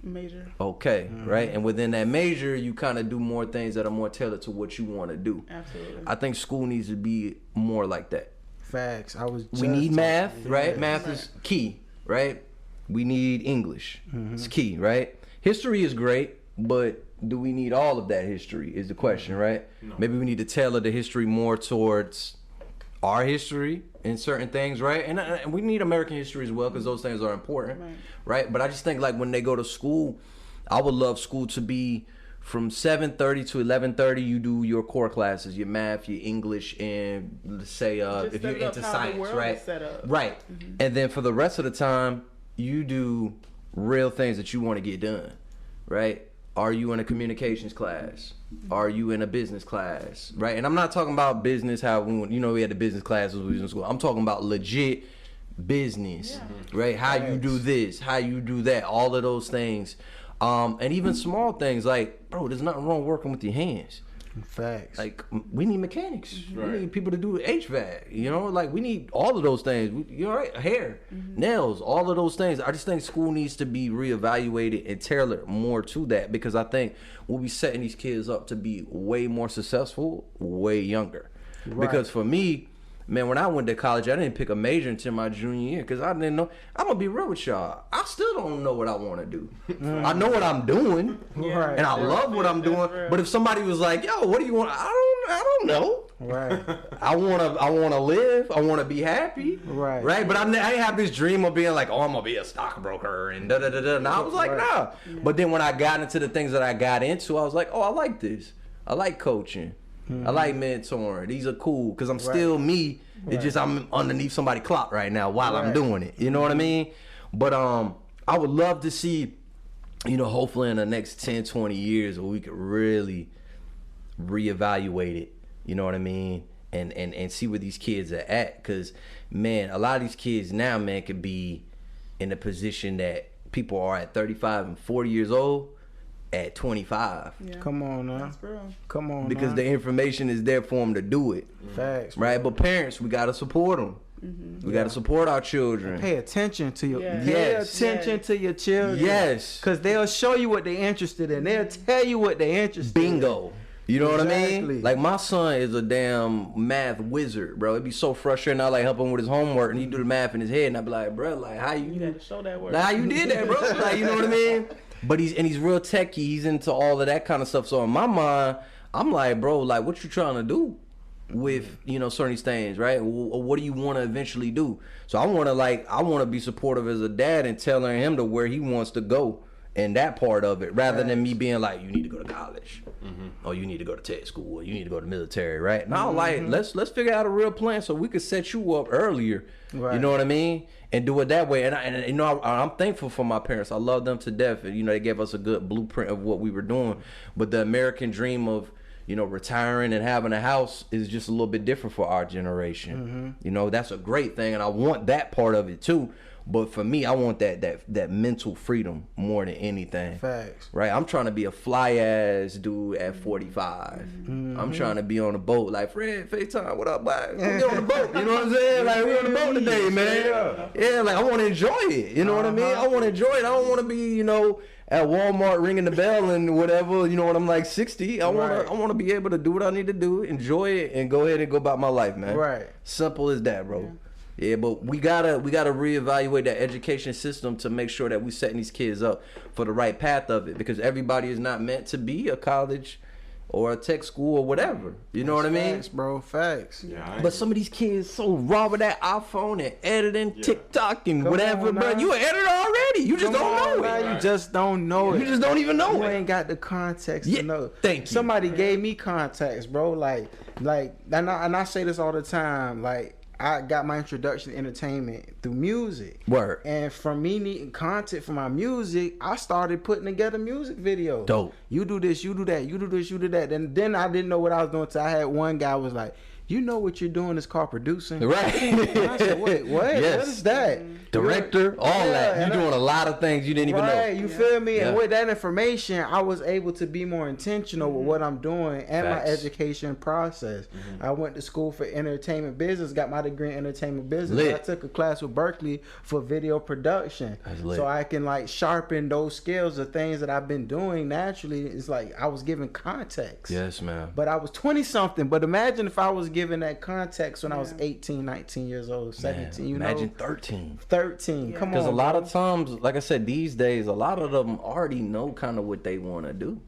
Major. Okay, right? And within that major, you kind of do more things that are more tailored to what you want to do. Absolutely. I think school needs to be more like that. Facts. We need math, right? Math is key, right? We need English. It's key, right? History is great, but do we need all of that history is the question, right? No. Maybe we need to tailor the history more towards our history and certain things, right? And we need American history as well, because those things are important, right? But I just think, like, when they go to school, I would love school to be from 7:30 to 11:30. You do your core classes, your math, your English, and let's say if you're into science, right? Right. And then for the rest of the time, you do real things that you want to get done, right? Are you in a communications class? Are you in a business class? Right? And I'm not talking about business, how, you know, we had the business classes when we was in school. I'm talking about legit business, right? How you do this, how you do that, all of those things. And even small things like, bro, there's nothing wrong working with your hands. Facts. Like, we need mechanics. We need people to do HVAC. You know, like, we need all of those things. You're right. Hair, nails, all of those things. I just think school needs to be reevaluated and tailored more to that, because I think we'll be setting these kids up to be way more successful, way younger. Because for me, man, when I went to college, I didn't pick a major until my junior year, because I didn't know. I'm gonna be real with y'all. I still don't know what I want to do. I know what I'm doing, and I love what I'm doing. But if somebody was like, "Yo, what do you want?" I don't know. Right. I wanna live. I wanna be happy. Right. Right. But I didn't have this dream of being like, "Oh, I'm gonna be a stockbroker," and da da da da. And I was like, nah. But then when I got into the things that I got into, I was like, "Oh, I like this. I like coaching. I like mentoring. These are cool, because I'm still me. It's just I'm underneath somebody's clock right now while I'm doing it. You know what I mean? But I would love to see, you know, hopefully in the next 10, 20 years, where we could really reevaluate it. You know what I mean? And see where these kids are at. Because, man, a lot of these kids now, man, could be in a position that people are at 35 and 40 years old at 25. Come on now. That's real. Come on. Because the information is there for them to do it. Facts. Right? But parents, we got to support them. We got to support our children. Pay attention to your to your children. Yes. Because they'll show you what they're interested in. They'll tell you what they're interested in. Bingo. You know what I mean? Like, my son is a damn math wizard, bro. It'd be so frustrating. I like help him with his homework, and he do the math in his head, and I'd be like, bro, like, how you got to show that work. Like, how you did that, bro? Like, you know what I mean? But he's real techie. He's into all of that kind of stuff. So in my mind, I'm like, bro, like, what you trying to do with, you know, certain things, right? Or what do you want to eventually do? So I want to be supportive as a dad and telling him to where he wants to go in that part of it, rather than me being like, you need to go to college, or you need to go to tech school, or you need to go to military, right? No, like, let's figure out a real plan so we could set you up earlier. Right. You know what I mean? And do it that way. And you know, I'm thankful for my parents. I love them to death. You know, they gave us a good blueprint of what we were doing. But the American dream of, you know, retiring and having a house is just a little bit different for our generation. You know, that's a great thing, and I want that part of it too. But for me, I want that mental freedom more than anything. Facts. Right? I'm trying to be a fly ass dude at 45. I'm trying to be on a boat like Fred, FaceTime, what up, boy? We on the boat. You know what I'm saying? Like we on the boat today, man. Yeah, like I want to enjoy it. You know what I mean? I want to enjoy it. I don't want to be, you know, at Walmart ringing the bell and whatever, you know, when I'm like 60. I want to be able to do what I need to do, enjoy it, and go ahead and go about my life, man. Right. Simple as that, bro. Yeah, but we gotta reevaluate that education system to make sure that we setting these kids up for the right path of it, because everybody is not meant to be a college or a tech school or whatever. You know what I mean? Facts, bro. Facts. Yeah, But some of these kids so raw with that iPhone and editing, TikTok and whatever, bro. You an editor already. You just don't know it. You just don't know it. You just don't even know You it. ain't got the context to know. Thank you. Somebody gave me context, bro. Like, and I say this all the time. Like, I got my introduction to entertainment through music. Word. And from me needing content for my music, I started putting together music videos. Dope. You do this, you do that, you do this, you do that. And then I didn't know what I was doing until I had one guy was like, you know what you're doing is called producing. Right. And I said, wait, what? Yes. What is that? Director, all that. You're doing a lot of things you didn't even know. Right, you feel me? Yeah. And with that information, I was able to be more intentional with what I'm doing and Facts. my education process. I went to school for entertainment business, got my degree in entertainment business. Lit. I took a class with Berkeley for video production. That's lit. So I can like sharpen those skills, the things that I've been doing naturally. It's like I was given context. Yes, man. But I was 20 something. But imagine if I was given that context when I was 18, 19 years old, 17, Man, you imagine know. 13. 13. Come on. Because a lot bro. of times, like I said, these days, a lot of them already know kind of what they want to do.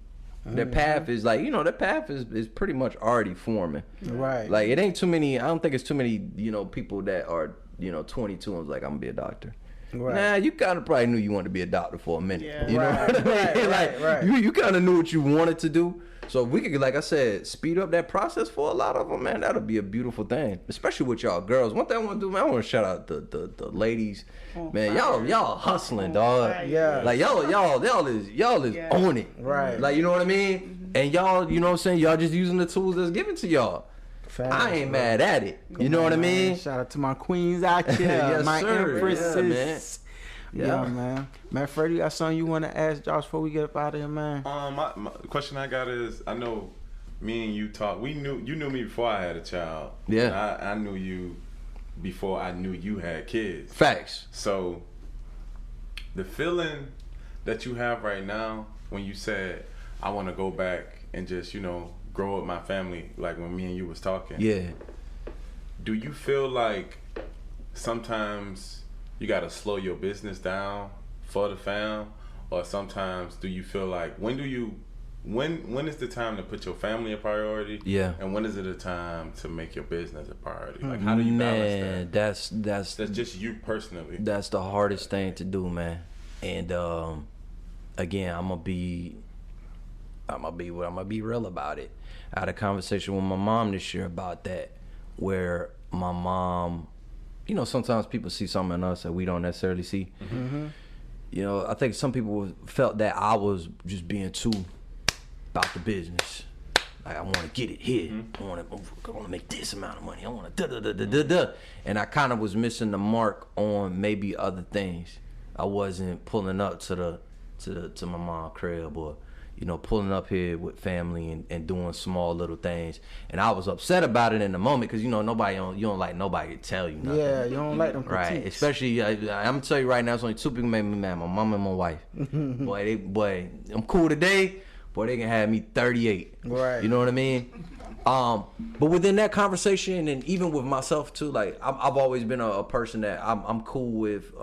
Their path is like, you know, their path is pretty much already forming. Right. Like, it ain't too many, I don't think it's too many, you know, people that are, you know, 22 and was like, I'm going to be a doctor. Right. Nah, you kind of probably knew you wanted to be a doctor for a minute. Yeah. You know what I mean? Right. You kind of knew what you wanted to do. So if we could, like I said, speed up that process for a lot of them, man, that'll be a beautiful thing. Especially with y'all girls. One thing I want to do, man, I want to shout out the ladies. Man, y'all hustling, dog. Yeah. Like y'all is on it. Right. Like, you know what I mean? And y'all, you know what I'm saying? Y'all just using the tools that's given to y'all. Facts, I ain't bro. mad at it. You know what I mean? Shout out to my queens out here, Yes, my sir. empresses. Yeah, Yeah, man. Man, Freddy, got something you want to ask Josh before we get up out of here, man? My question I got is, I know me and you talk. You knew me before I had a child. Yeah. And I knew you before I knew you had kids. Facts. So the feeling that you have right now when you said, I want to go back and just, you know, grow up my family, like when me and you was talking. Yeah. Do you feel like sometimes you got to slow your business down for the fam? Or sometimes do you feel like, when is the time to put your family a priority? Yeah. And when is it a time to make your business a priority? Like, how do you balance that? That's just you personally. That's the hardest thing to do, man. And again, I'm gonna be real about it. I had a conversation with my mom this year about that, where my mom, you know, sometimes people see something in us that we don't necessarily see. Mm-hmm. You know, I think some people felt that I was just being too about the business. Like, I want to get it here. I want to make this amount of money. I want to and I kind of was missing the mark on maybe other things. I wasn't pulling up to my mom's crib, or, you know, pulling up here with family and doing small little things. And I was upset about it in the moment, because, you know, you don't like nobody to tell you nothing. Yeah, you don't like them critiques. Right, especially, I'm gonna tell you right now, it's only two people made me mad: my mom and my wife. boy, I'm cool today. Boy, they can have me 38. Right. You know what I mean? But within that conversation, and even with myself too, like, I've always been a person that I'm cool with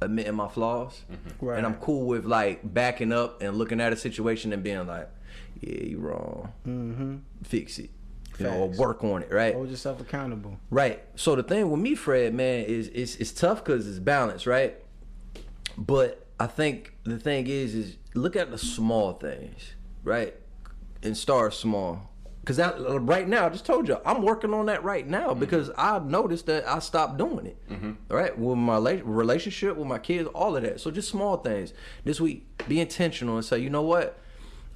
admitting my flaws, Right. and I'm cool with like backing up and looking at a situation and being like, yeah, you wrong. Fix it. You know, or Facts. work on it, right? Hold yourself accountable. Right. So the thing with me, Fred, man, is it's tough because it's balance, right? But I think the thing is look at the small things, right? And start small. Because right now, I just told you, I'm working on that right now, because I've noticed that I stopped doing it, right? With my relationship, with my kids, all of that. So just small things. This week, be intentional and say, you know what?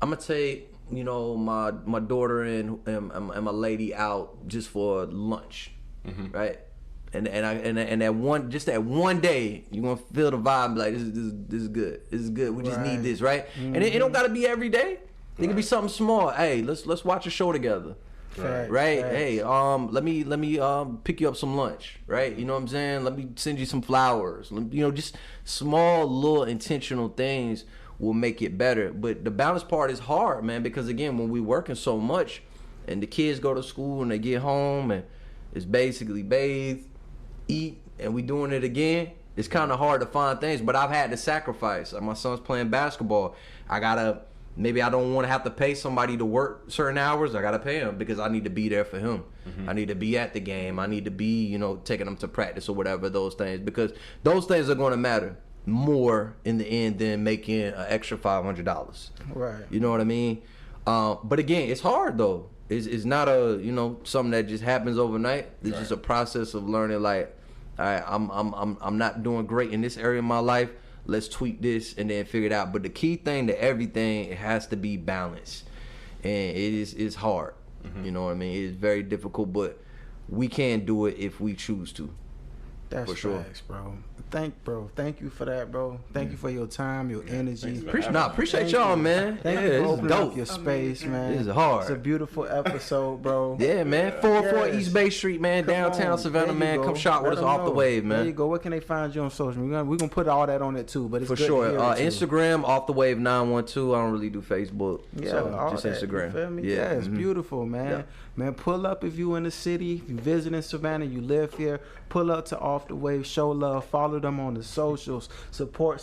I'm going to take, you know, my daughter and my lady out just for lunch, right? And that one day you're gonna feel the vibe like this is good. This is good. We just need this, right? And it don't gotta be every day. It can be something small. Hey, let's watch a show together. Right. Hey, let me pick you up some lunch. Right. You know what I'm saying? Let me send you some flowers. You know, just small little intentional things will make it better. But the balance part is hard, man, because again, when we working so much and the kids go to school and they get home and it's basically bathe, eat, and we doing it again, it's kind of hard to find things. But I've had to sacrifice. Like my son's playing basketball. Maybe I don't want to have to pay somebody to work certain hours. I got to pay him because I need to be there for him. I need to be at the game. I need to be, you know, taking him to practice or whatever, those things. Because those things are going to matter more in the end than making an extra $500. Right. You know what I mean? But again, it's hard though. It's not something that just happens overnight. It's just a process of learning. Like, all right, I'm not doing great in this area of my life. Let's tweak this and then figure it out. But the key thing to everything, it has to be balanced, and it's hard. You know what I mean? It's very difficult, but we can do it if we choose to. That's for sure, facts, bro. Thank you for that, bro. Thank you for your time, your energy. Appreciate y'all, man. Thank you for opening up your space, man. This is hard. It's a beautiful episode, bro. Yeah, man. 404 East Bay Street, man. Downtown Savannah, man. Come shop with us off the wave, man. There you go. Where can they find you on social media? We're gonna put all that on it too, but it's for good sure. To hear Instagram, off the wave 912. I don't really do Facebook. Yeah, so just that, Instagram. You feel me? Yeah, it's beautiful, man. Yeah. Man, pull up if you in the city, if you visiting Savannah, you live here, pull up to Off the Wave, show love, follow them on the socials, support.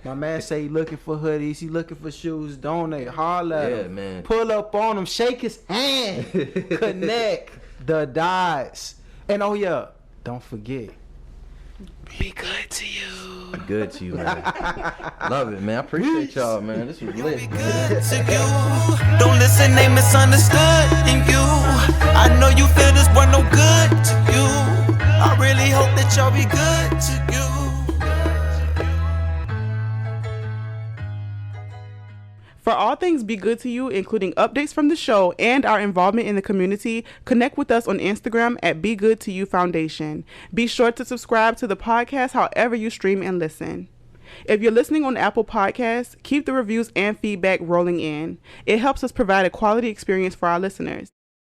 My man say he looking for hoodies, he looking for shoes, donate, holla at him. Man. Pull up on him, shake his hand, connect the dots. And oh yeah, don't forget, be good to you. Good to you, man. Love it, man. I appreciate y'all, man. This was lit. Be good to you. Don't listen, they misunderstood in you. I know you feel this boy no good to you. I really hope that y'all be good to you. For all things Be Good to You, including updates from the show and our involvement in the community, connect with us on Instagram at Be Good to You Foundation. Be sure to subscribe to the podcast however you stream and listen. If you're listening on Apple Podcasts, keep the reviews and feedback rolling in. It helps us provide a quality experience for our listeners.